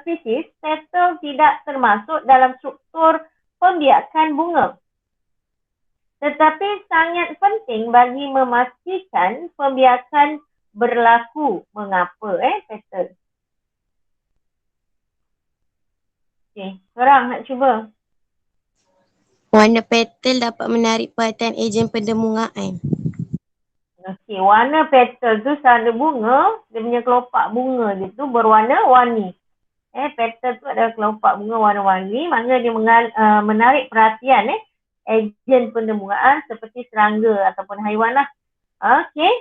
spesies, petal tidak termasuk dalam struktur pembiakan bunga. Tetapi sangat penting bagi memastikan pembiakan berlaku. Mengapa petal? Okey, korang nak cuba. Warna petal dapat menarik perhatian ejen pendemungaan. Okey, warna petal tu sana bunga, dia punya kelopak bunga dia tu berwarna-warni. Petal tu adalah kelopak bunga warna-warni, maknanya dia menarik perhatian ejen pendemungaan seperti serangga ataupun haiwan lah. Okey,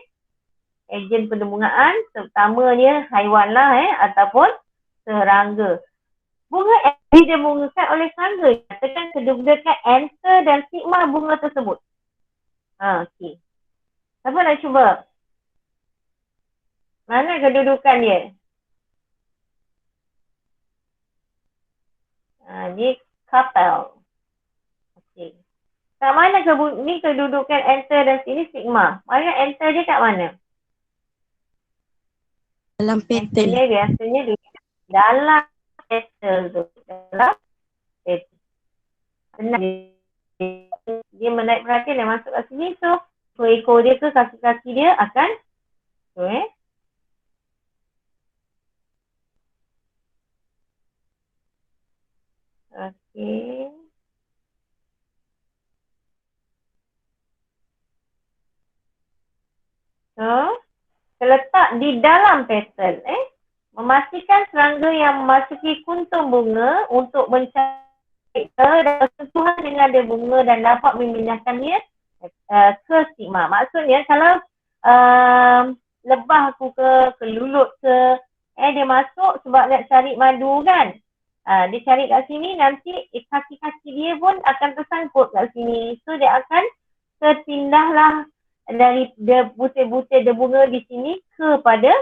ejen pendemungaan terutamanya haiwan lah ataupun serangga. Bunga didemungkan oleh serangga. Katakan kedudukan enter dan sigma bunga tersebut. Okey. Siapa nak cuba? Mana kedudukan dia? Ni couple. Okey. Kat mana ni kedudukan enter dan sini sigma? Mana enter dia kat mana? Dalam petal. Enter dia biasanya di dalam petal tu. Dalam petal. Senang dia menarik perhatian dan masuk kat sini. So, ekor dia ke kaki-kaki dia akan Okey. So, terletak di dalam petal. Memastikan serangga yang memasuki kuntum bunga untuk mencari sentuhan dengan ada bunga dan dapat memindahkannya ke sigma. Maksudnya kalau lebah aku ke lulut ke, dia masuk sebab nak cari madu kan. Dia cari kat sini, nanti kaki-kaki dia pun akan tersangkut kat sini. So dia akan terpindahlah dari butir-butir bunga di sini kepada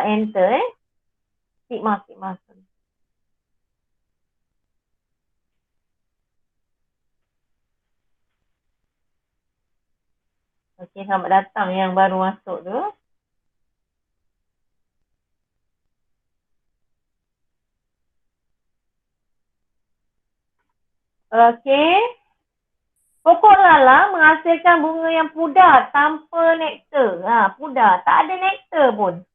enter. Sigma. Okey, selamat datang yang baru masuk tu. Okey. Pokok lala menghasilkan bunga yang pudar tanpa nektar. Pudar. Tak ada nektar pun.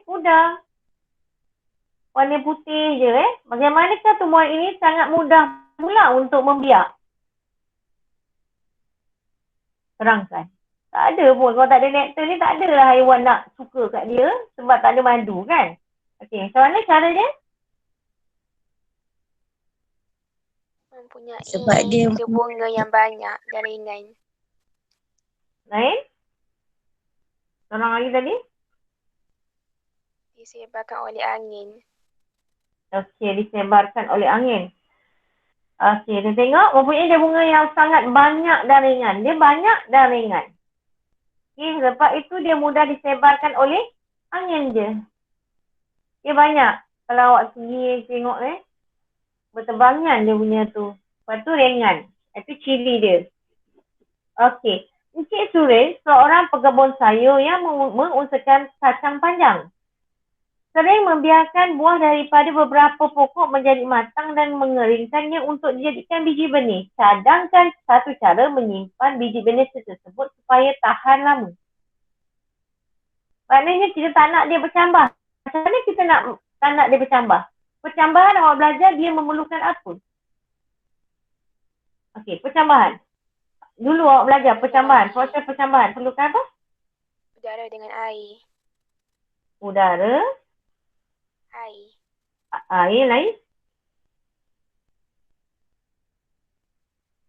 Pudar. Warna putih je. Bagaimanakah tumbuhan ini sangat mudah pula untuk membiak? Terangkan. Tak ada pun. Kalau tak ada nektar ni, tak adalah haiwan nak suka kat dia sebab tak ada madu kan. Okey, macam mana caranya? Mempunyai Sebab dia bunga yang banyak dan ringan. Lain? Seorang lagi tadi? Disebarkan oleh angin. Okey, disebarkan oleh angin. Okey, kita tengok mempunyai dia bunga yang sangat banyak dan ringan. Dia banyak dan ringan. Okey, sebab itu dia mudah disebarkan oleh angin je. Dia banyak. Kalau awak pergi tengok berterbangan dia punya tu. Lepas tu ringan. Itu ciri dia. Okey. Encik Suresh, seorang pekebun sayur yang mengusahakan kacang panjang. Sering membiarkan buah daripada beberapa pokok menjadi matang dan mengeringkannya untuk dijadikan biji benih. Cadangkan satu cara menyimpan biji benih tersebut supaya tahan lama. Maknanya kita tak nak dia bercambah. Macam mana kita tak nak dia bercambah? Percambahan awak belajar dia memerlukan apa? Okey, percambahan. Dulu awak belajar percambahan. Proses percambahan perlukan apa? Udara dengan air. Udara. Air. Air lain?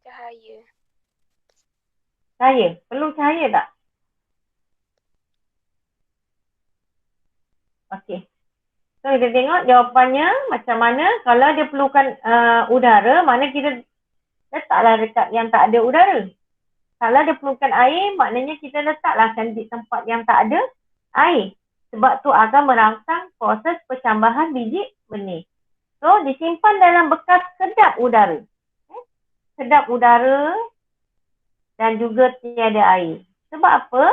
Cahaya. Cahaya. Perlu cahaya tak? Okey. So kita tengok jawapannya macam mana. Kalau dia perlukan udara, mana kita letaklah dekat yang tak ada udara. Kalau dia perlukan air, maknanya kita letaklah di tempat yang tak ada air. Sebab tu akan merangsang proses percambahan biji benih. So disimpan dalam bekas kedap udara. Kedap udara dan juga tiada air. Sebab apa?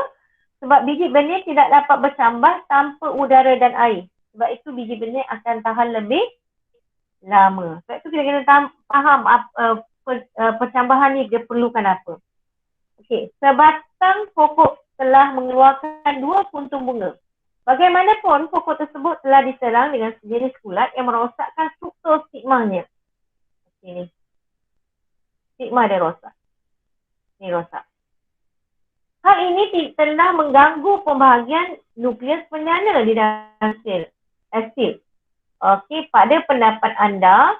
Sebab biji benih tidak dapat bercambah tanpa udara dan air. Sebab itu biji benih akan tahan lebih lama. Sebab itu kita kena faham percambahan ni dia perlukan apa. Okey, sebatang pokok telah mengeluarkan 2 puntung bunga. Bagaimanapun pokok tersebut telah diserang dengan sejenis kulat yang merosakkan struktur stigmanya. Okey ni. Stigma dia rosak. Ni rosak. Hal ini telah mengganggu pembahagian nukleus penjana di dalam sel. Okey, pada pendapat anda,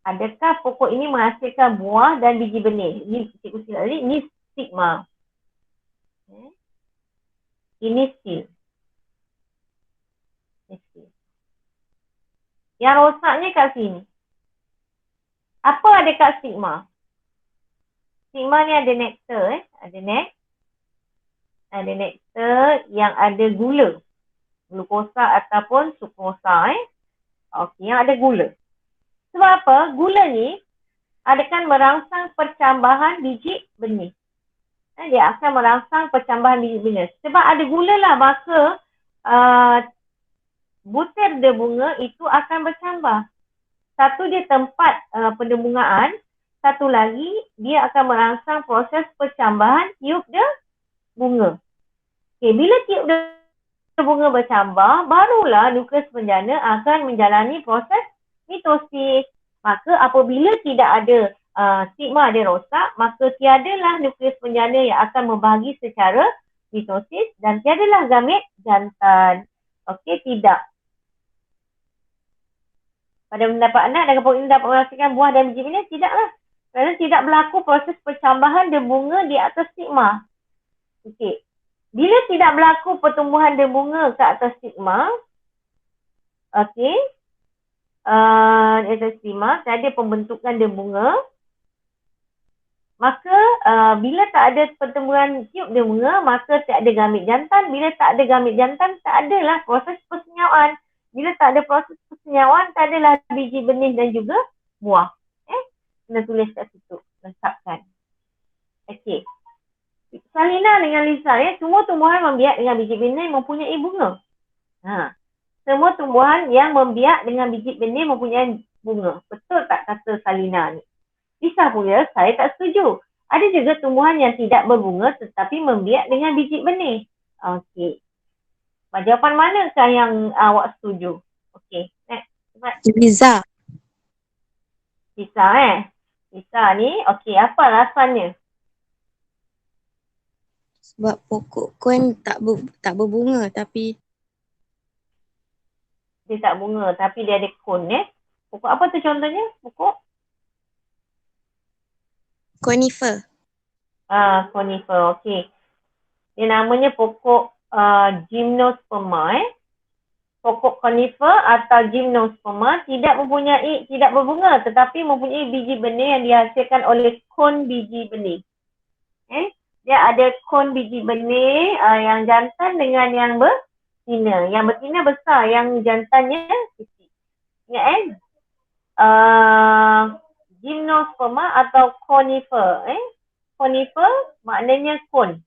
adakah pokok ini menghasilkan buah dan biji benih? Ini cikgu silap tadi, ini stigma. Ini stil. Yang rosaknya kat sini. Apa ada kat stigma? Stigma ni ada nektar, ada nektar yang ada gula. Glukosa ataupun sukrosa. Okey, yang ada gula. Sebab apa? Gula ni akan merangsang percambahan biji benih. Dia akan merangsang percambahan biji benih. Sebab ada gula lah, maka butir dia bunga itu akan bercambah. Satu dia tempat pendembungaan, satu lagi dia akan merangsang proses percambahan tiup dia bunga. Okay, bila tiup dia bunga bercambah, barulah nukleus penjana akan menjalani proses mitosis. Maka apabila tidak ada stigma dia rosak, maka tiadalah nukleus penjana yang akan membahagi secara mitosis dan tiadalah gamit jantan. Okey, tidak. Pada pendapat anda, adakah pokok ini dapat menghasilkan buah dan biji benih? Tidaklah. Kerana tidak berlaku proses percambahan debunga di atas stigma. Okey. Bila tidak berlaku pertumbuhan debunga ke atas stigma, okey, di atas stigma, tiada pembentukan debunga, maka bila tak ada pertumbuhan tiup debunga, maka tak ada gamit jantan. Bila tak ada gamit jantan, tak adalah proses persenyawaan. Bila tak ada proses persenyawaan, tak adalah biji benih dan juga buah. Kena tulis kat situ, lengkapkan. Okey. Salina dengan Lisa, semua tumbuhan membiak dengan biji benih mempunyai bunga. Semua tumbuhan yang membiak dengan biji benih mempunyai bunga. Betul tak kata Salina ni? Lisa pula, saya tak setuju. Ada juga tumbuhan yang tidak berbunga tetapi membiak dengan biji benih. Okey. Jawapan manakah yang awak setuju? Okey, next. Liza. Lisa ni, okey, apa alasannya? Sebab pokok kon tak berbunga tapi Dia tak bunga tapi dia ada kon. Pokok apa tu contohnya? Pokok? conifer. Conifer, okey. Dia namanya pokok gymnosperma. Pokok conifer atau gymnosperma tidak berbunga tetapi mempunyai biji benih yang dihasilkan oleh kon biji benih. Dia ada kon biji benih yang jantan dengan yang betina. Yang betina besar, yang jantannya kecil. Ingat gymnosperma atau conifer. Conifer maknanya kon.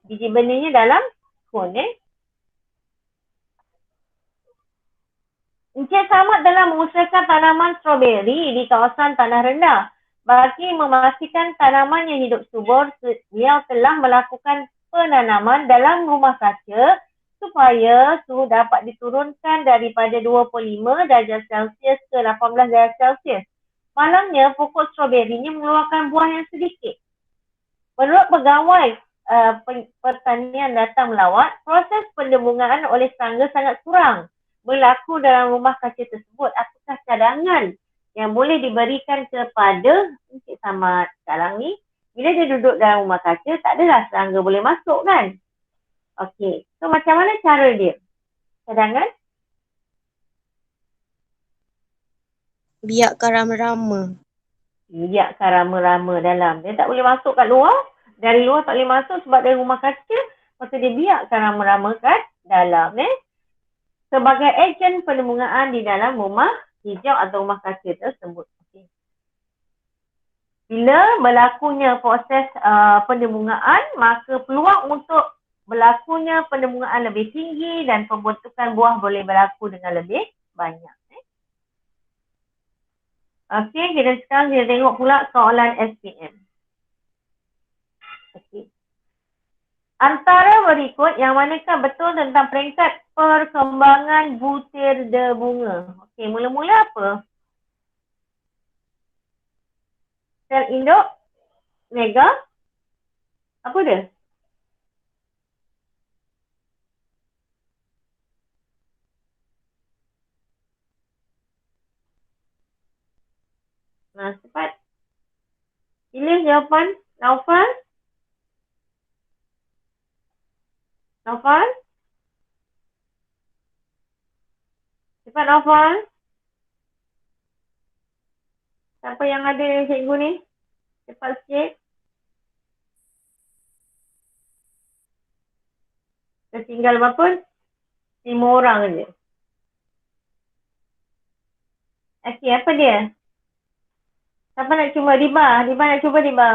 Biji benihnya dalam kon. Encik Samad telah mengusahakan tanaman stroberi di kawasan tanah rendah. Bagi memastikan tanaman yang hidup subur, beliau telah melakukan penanaman dalam rumah kaca supaya suhu dapat diturunkan daripada 25 darjah Celsius ke 18 darjah Celsius. Malangnya, pokok stroberinya mengeluarkan buah yang sedikit. Menurut pegawai pertanian datang melawat, proses pendembungaan oleh serangga sangat kurang berlaku dalam rumah kaca tersebut. Apakah cadangan yang boleh diberikan kepada Encik Samad sekarang ni? Bila dia duduk dalam rumah kaca, tak adalah serangga boleh masuk kan? Okey, so macam mana cara dia? Cadangan? Biarkan rama-rama. Biarkan rama-rama dalam. Dia tak boleh masuk kat luar. Dari luar tak boleh masuk sebab dari rumah kaca. Maka dia biarkan rama-rama kat dalam. Sebagai ejen pendembungaan di dalam rumah hijau atau rumah kaca tersebut. Okay. Bila berlakunya proses penembungaan, maka peluang untuk berlakunya penembungaan lebih tinggi dan pembentukan buah boleh berlaku dengan lebih banyak. Okey, sekarang kita tengok pula soalan SPM. Okey. Antara berikut yang manakah betul tentang peringkat perkembangan butir debunga? Okey, mula-mula apa? Sel induk, mega, apa dia? Nah, cepat. Pilih jawapan. Naufal? Naufal? Cepat Naufal. Siapa yang ada cikgu ni? Cepat sikit. Tertinggal berapa? 5 orang je. Okey, apa dia? Siapa nak cuba? Diba nak cuba Diba?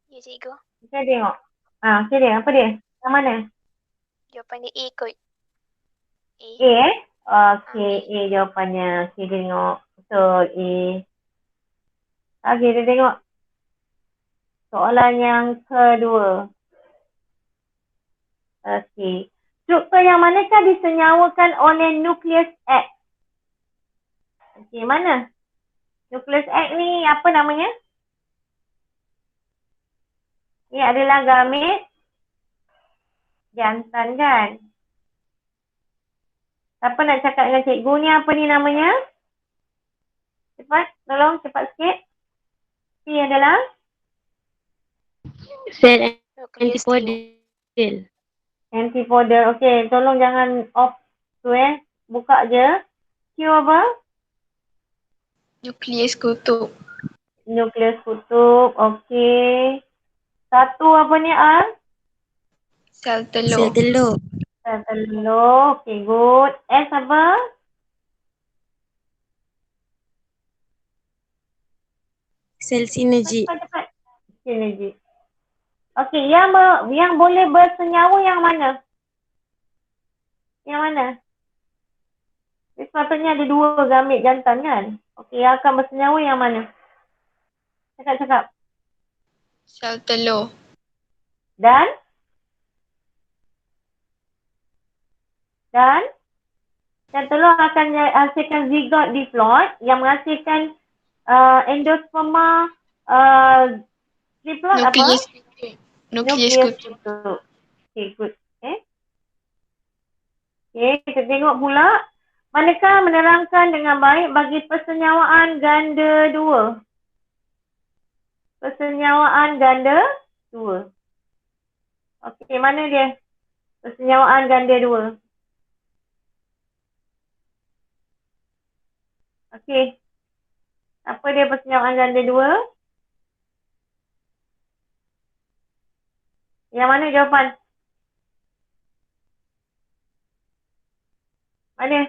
Ya, cikgu. Kita tengok. Okey dia. Apa dia? Yang mana? Jawapan dia A kot. A. A Okey, A jawapannya. Okey, tengok. Betul, A. Okey, kita tengok. Soalan yang kedua. Okey. Struktur yang manakah disenyawakan oleh nukleus X? Okey, mana? Nukleus X ni apa namanya? Ni adalah gamit jantan kan? Siapa nak cakap dengan cikgu ni apa ni namanya? Cepat, tolong cepat sikit. P adalah? Sel Nukleus antipodal. Antipodal. Okey, tolong jangan off tu buka je. Q apa? Nukleus kutub. Nukleus kutub. Okey. Satu apa ni R? Sel Sel telur. telur. Sel telur. Okey, good. S apa? Sel sinergi. Cepat. Sinergi. Okey, yang boleh bersenyawa yang mana? Yang mana? Sepatutnya ada 2 gamit jantan kan? Okey, yang akan bersenyawa yang mana? Cakap. Sel telur. Dan telur akan hasilkan zigot diploid yang menghasilkan endosperma diploid apa? Nukleus kutub. Okay, good. Okay, kita tengok pula. Manakah menerangkan dengan baik bagi persenyawaan ganda 2? Persenyawaan ganda 2. Okey, mana dia? Persenyawaan ganda 2. Okey. Apa dia persenyawaan ganda 2? Yang mana jawapan? Mana?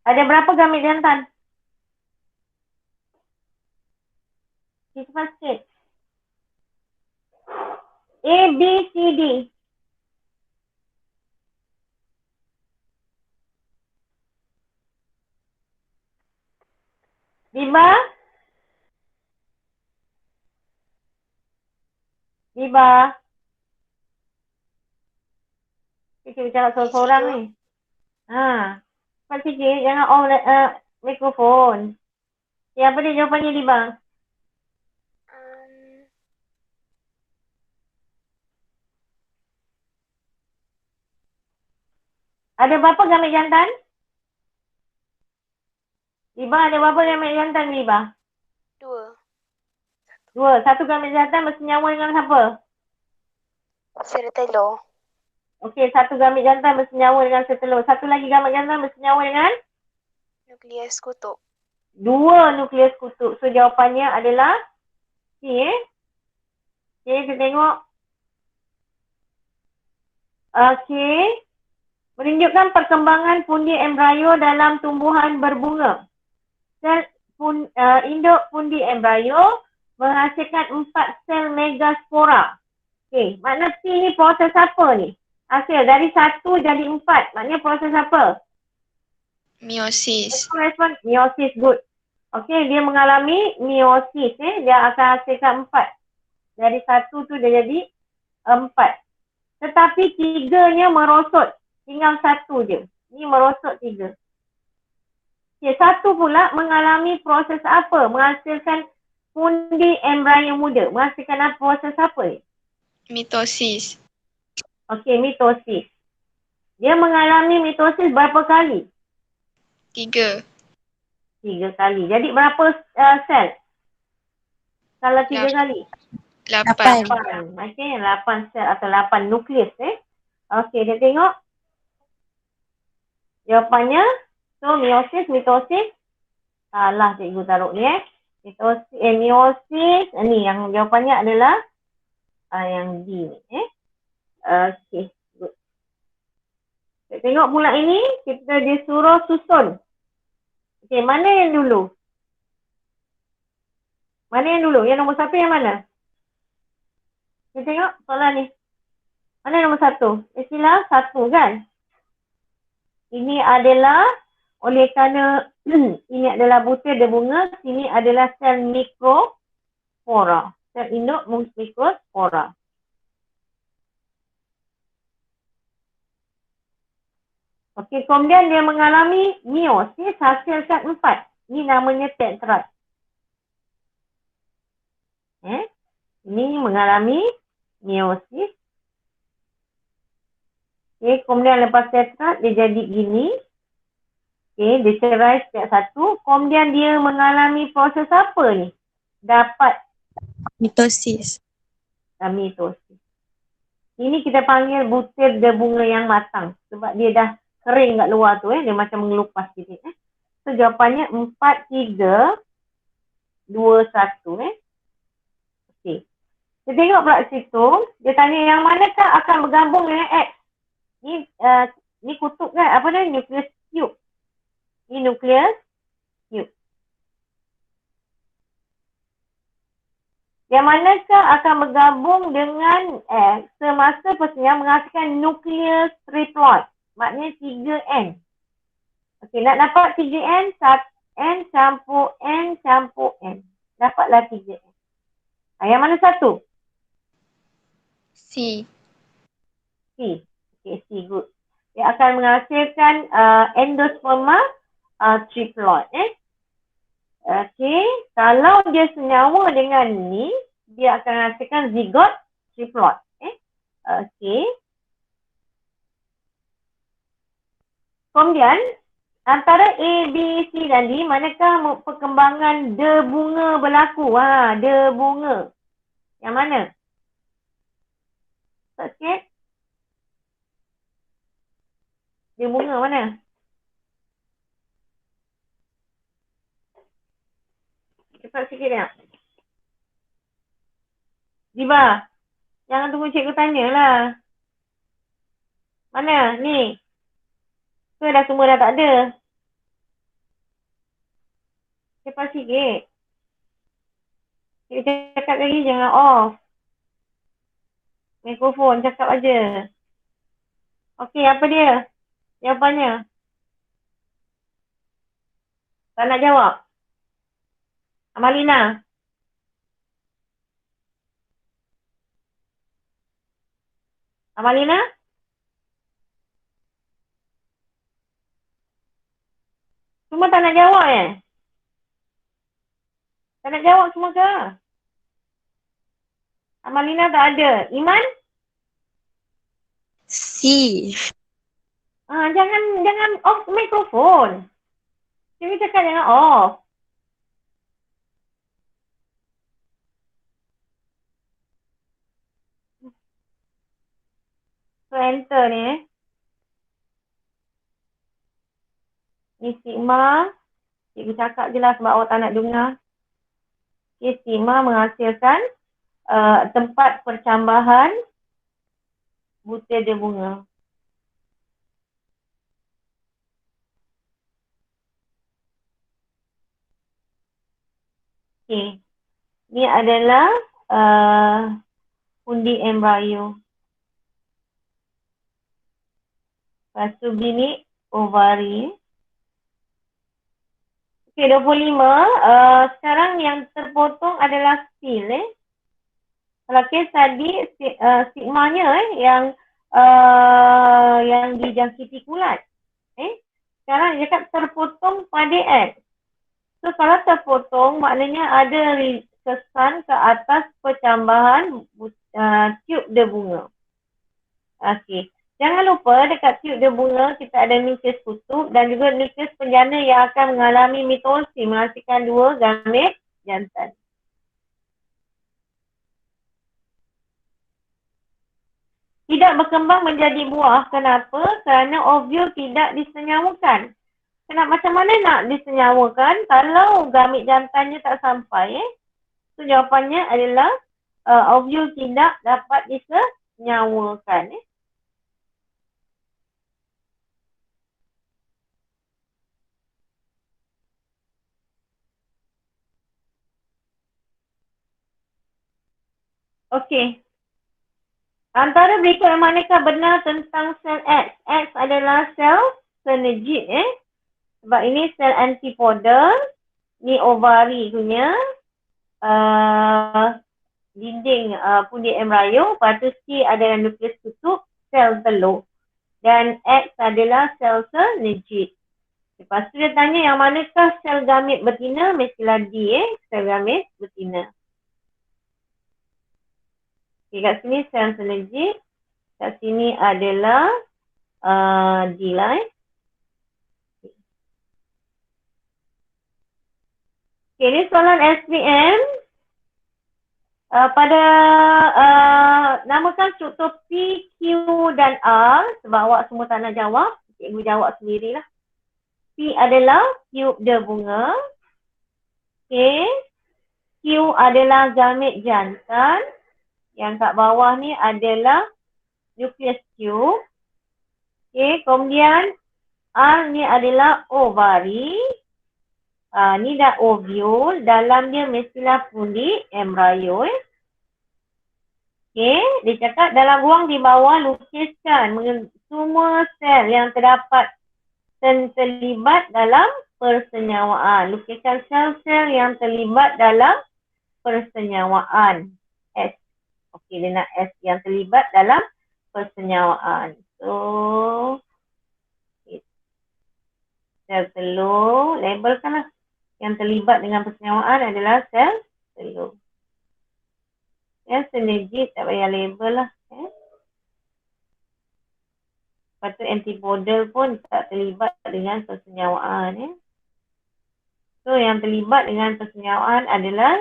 Ada berapa gamit jantan? Cepat sikit. A, B, C, D. Diba? Kita bicara seorang-seorang ni. Cepat sikit. Jangan on mikrofon. Ya, apa dia jawapannya Diba? Ada berapa gamit jantan? Diba, ada berapa gamit jantan Diba? 2. Satu gamit jantan bersenyawa dengan siapa? Sel telur. Okey, satu gamit jantan bersenyawa dengan sel telur. Satu lagi gamit jantan bersenyawa dengan? Nukleus kutub. 2 nukleus kutub. So, jawapannya adalah C, Okey, kita tengok. Okey. Menunjukkan perkembangan pundi embrio dalam tumbuhan berbunga. induk pundi embrio menghasilkan 4 sel megaspora. Okey, makna P ni proses apa ni? Hasil dari 1 jadi 4. Maknanya proses apa? Meiosis. Respon meiosis, good. Okey, dia mengalami meiosis. Dia akan hasilkan 4. Dari 1 tu dia jadi 4. Tetapi 3-nya merosot. Tinggal 1 je. Ni merosot 3. Okay, 1 pula mengalami proses apa? Menghasilkan pundi embrio muda. Menghasilkan apa? Proses apa ni? Mitosis. Okey, mitosis. Dia mengalami mitosis berapa kali? 3. 3 kali. Jadi berapa sel? Kalau 3 kali? 8. 8. Okey, 8 sel atau 8 nukleus. Okey, kita tengok. Jawapannya, so meiosis, mitosis. Salah cikgu taruh ni meiosis. Ni yang jawapannya adalah yang D ni. Okey, good. Kita tengok pula ini, kita disuruh susun. Okey, mana yang dulu? Mana yang dulu? Yang nombor 1 yang mana? Kita tengok soalan ni. Mana yang nombor 1? Istilah 1 kan? Ini adalah oleh kerana ini adalah butir berbunga, sini adalah sel mikrospora. Sel induk mikrospora. Okey, kemudian dia mengalami meiosis hasilkan 4. Ini namanya tetrad. Ini mengalami meiosis. Okey, kemudian lepas tetrad dia jadi gini. Okey, dia cerai setiap satu. Kemudian dia mengalami proses apa ni? Dapat Mitosis. mitosis. Ini kita panggil butir berbunga yang matang. Sebab dia dah kering kat luar tu. Dia macam mengelupas sikit. So jawapannya 4, 3, 2, 1. Okey. Kita tengok pula situ. Dia tanya yang manakah akan bergabung dengan X? Ni kutub kan? Apa dia? Nucleus cube. Ni nucleus cube. Yang manakah akan bergabung dengan X semasa persendirian menghasilkan nukleus triploid. Maknanya 3N. Okey, nak dapat 3N, N campur N campur N. Dapatlah 3N. Yang mana satu? C. C. Okay, C, good. Dia akan menghasilkan endosperma triploid. Okey, kalau dia senyawa dengan ni, dia akan menghasilkan zigot triploid. Okey. Kemudian, antara A, B, C dan D, manakah perkembangan debunga berlaku? Debunga. Yang mana? Okey. Debunga mana? Cepat sikit ya. Diba, jangan tunggu cikgu tanyalah. Mana? Ni. Ke dah semua dah tak ada? Cepat sikit. Cikgu cakap lagi jangan off. Mikrofon cakap aja. Okey, apa dia? Jawapannya? Tak nak jawab? Amalina? Amalina? Semua tak nak jawab Tak nak jawab semua ke? Amalina tak ada. Iman? C. Jangan off mikrofon. Cikgu cakap jangan off. So enter ni Ni sigma. Cikgu cakap je lah sebab awak tak nak dengar. Okay, sigma menghasilkan tempat percambahan butir berbunga. Okey. Ni adalah undi embrio. Lepas tu bilik ovari. Okey, 25. Sekarang yang terpotong adalah sil. Kalau kes tadi sigmanya yang dijangkiti kulat. Sekarang dia cakap terpotong pada X. So kalau terpotong maknanya ada kesan ke atas percambahan tiub debunga. Okey. Jangan lupa dekat tiub debunga kita ada nukleus kutub dan juga nukleus penjana yang akan mengalami mitosis menghasilkan 2 gamit jantan. Tidak berkembang menjadi buah. Kenapa? Kerana ovul tidak disenyawakan. Macam mana nak disenyawakan kalau gamit jantannya tak sampai? So jawapannya adalah ovul tidak dapat disenyawakan. Okey. Antara berikut manakah benar tentang sel X? X adalah sel synergid. Sebab ini sel antipodal. Ni ovari punya dinding pundi embrio. Lepas tu C adalah nukleus kutub, sel telur. Dan X adalah sel synergid. Lepas tu dia tanya yang manakah sel gamit betina? Mestilah D, sel gamit betina. Okay, kat sini sel synergid. Kat sini adalah D lah. Okay, ni soalan SPM. Pada namakan struktur P, Q dan R. Sebab awak semua tak nak jawab. Cikgu jawab sendirilah. P adalah tiub debunga. Okay. Q adalah gamit jantan. Yang kat bawah ni adalah nukleus tiub. Okay. Kemudian R ni adalah ovari. Ni dah ovul. Dalam dia mestilah pundi embrio. Okay. Dia cakap dalam ruang di bawah lukiskan semua sel yang terdapat terlibat dalam persenyawaan. Lukiskan sel-sel yang terlibat dalam persenyawaan. S. Okey, dia nak S yang terlibat dalam persenyawaan. So, sel telur, labelkanlah. Yang terlibat dengan persenyawaan adalah sel telur. Yang synergid tak payah label lah. Lepas tu antipodal pun tak terlibat dengan persenyawaan. So yang terlibat dengan persenyawaan adalah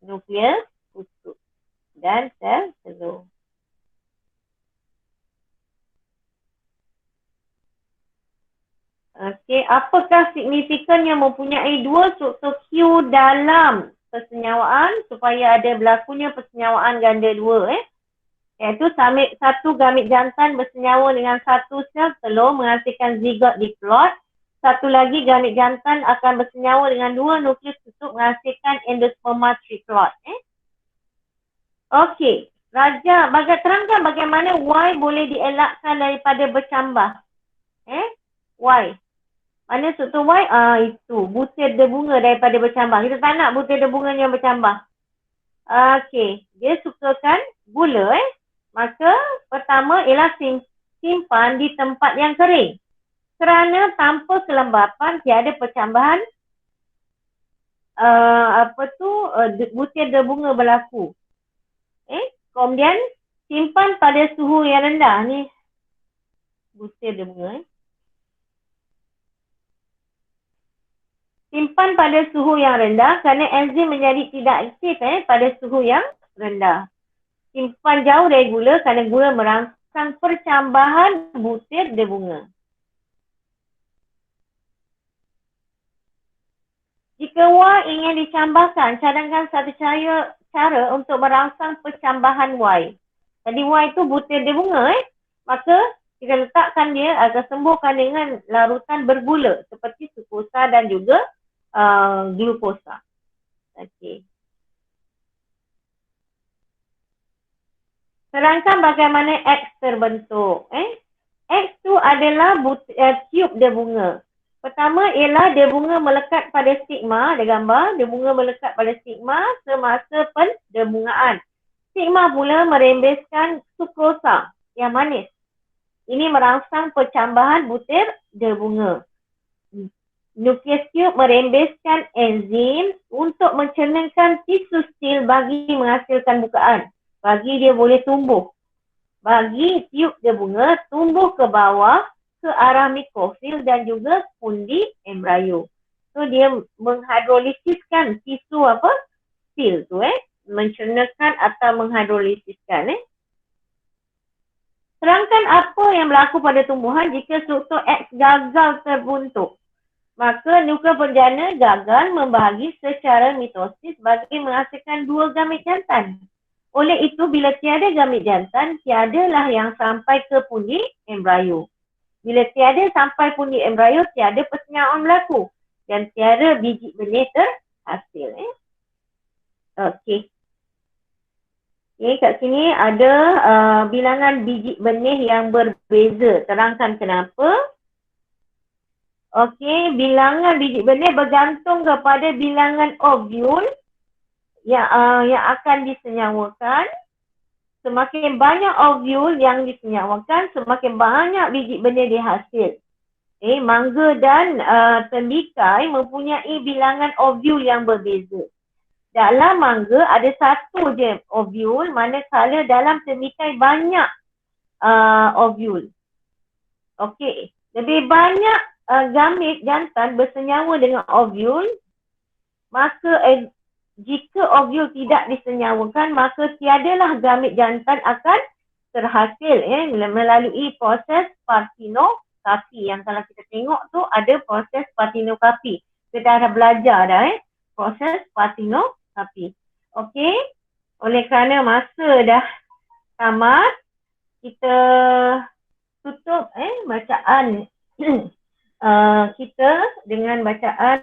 nukleus kutub dan sel telur. Okey, apakah signifikannya mempunyai 2 struktur Q dalam persenyawaan supaya ada berlakunya persenyawaan ganda 2? Iaitu satu gamit jantan bersenyawa dengan satu sel telur menghasilkan zigot diplot. Satu lagi gamit jantan akan bersenyawa dengan 2 nukleus kutub menghasilkan endosperma triplot. Okey, Raja, terangkan bagaimana Y boleh dielakkan daripada bercambah. Y. Mana struktur Y? Itu. Butir debunga daripada bercambah. Kita tak nak butir debunganya bercambah. Okey, dia sukakan gula. Maka pertama ialah simpan di tempat yang kering. Kerana tanpa kelembapan tiada percambahan butir debunga berlaku. Kemudian simpan pada suhu yang rendah. Ni butir debunga. Simpan pada suhu yang rendah kerana enzim menjadi tidak aktif pada suhu yang rendah. Simpan jauh dari gula kerana gula merangsang percambahan butir debunga. Jika Y ingin dicambahkan, cadangkan satu cara untuk merangsang percambahan Y. Jadi Y itu butir debunga. Maka kita letakkan dia agar sembuhkan dengan larutan bergula seperti sukosa dan juga glukosa. Okey. Terangkan bagaimana X terbentuk. X tu adalah tiup dia bunga. Pertama ialah dia bunga melekat pada stigma, dia gambar, dia bunga melekat pada stigma semasa pendebungaan. Stigma pula merembeskan sukrosa yang manis. Ini merangsang percambahan butir debunga. Nukleus tiup merembeskan enzim untuk mencernahkan tisu stil bagi menghasilkan bukaan. Bagi dia boleh tumbuh. Bagi tiup debunga tumbuh ke bawah ke arah mikrofil dan juga pundi embryo. So dia menghidrolisiskan tisu stil tu mencernahkan atau menghidrolisiskan Terangkan apa yang berlaku pada tumbuhan jika struktur X gagal terbentuk. Maka nukleus penjana gagal membahagi secara mitosis bagi menghasilkan 2 gamit jantan. Oleh itu, bila tiada gamit jantan, tiadalah yang sampai ke pundi embryo. Bila tiada sampai pundi embryo, tiada persenyawaan berlaku. Dan tiada biji benih terhasil. Okey. Okay, kat sini ada bilangan biji benih yang berbeza. Terangkan kenapa. Okey, bilangan biji benih bergantung kepada bilangan ovul yang akan disenyawakan. Semakin banyak ovul yang disenyawakan, semakin banyak biji benih dihasil. Mangga dan tembikai mempunyai bilangan ovul yang berbeza. Dalam mangga ada satu je ovul, manakala dalam tembikai banyak ovul. Okey, lebih banyak gamit jantan bersenyawa dengan ovul, maka jika ovul tidak disenyawakan, maka tiadalah gamit jantan akan terhasil melalui proses partenokapi. Yang kalau kita tengok tu ada proses partenokapi. Kita dah belajar dah proses partenokapi. Okey, oleh kerana masa dah tamat, kita tutup bacaan kita dengan bacaan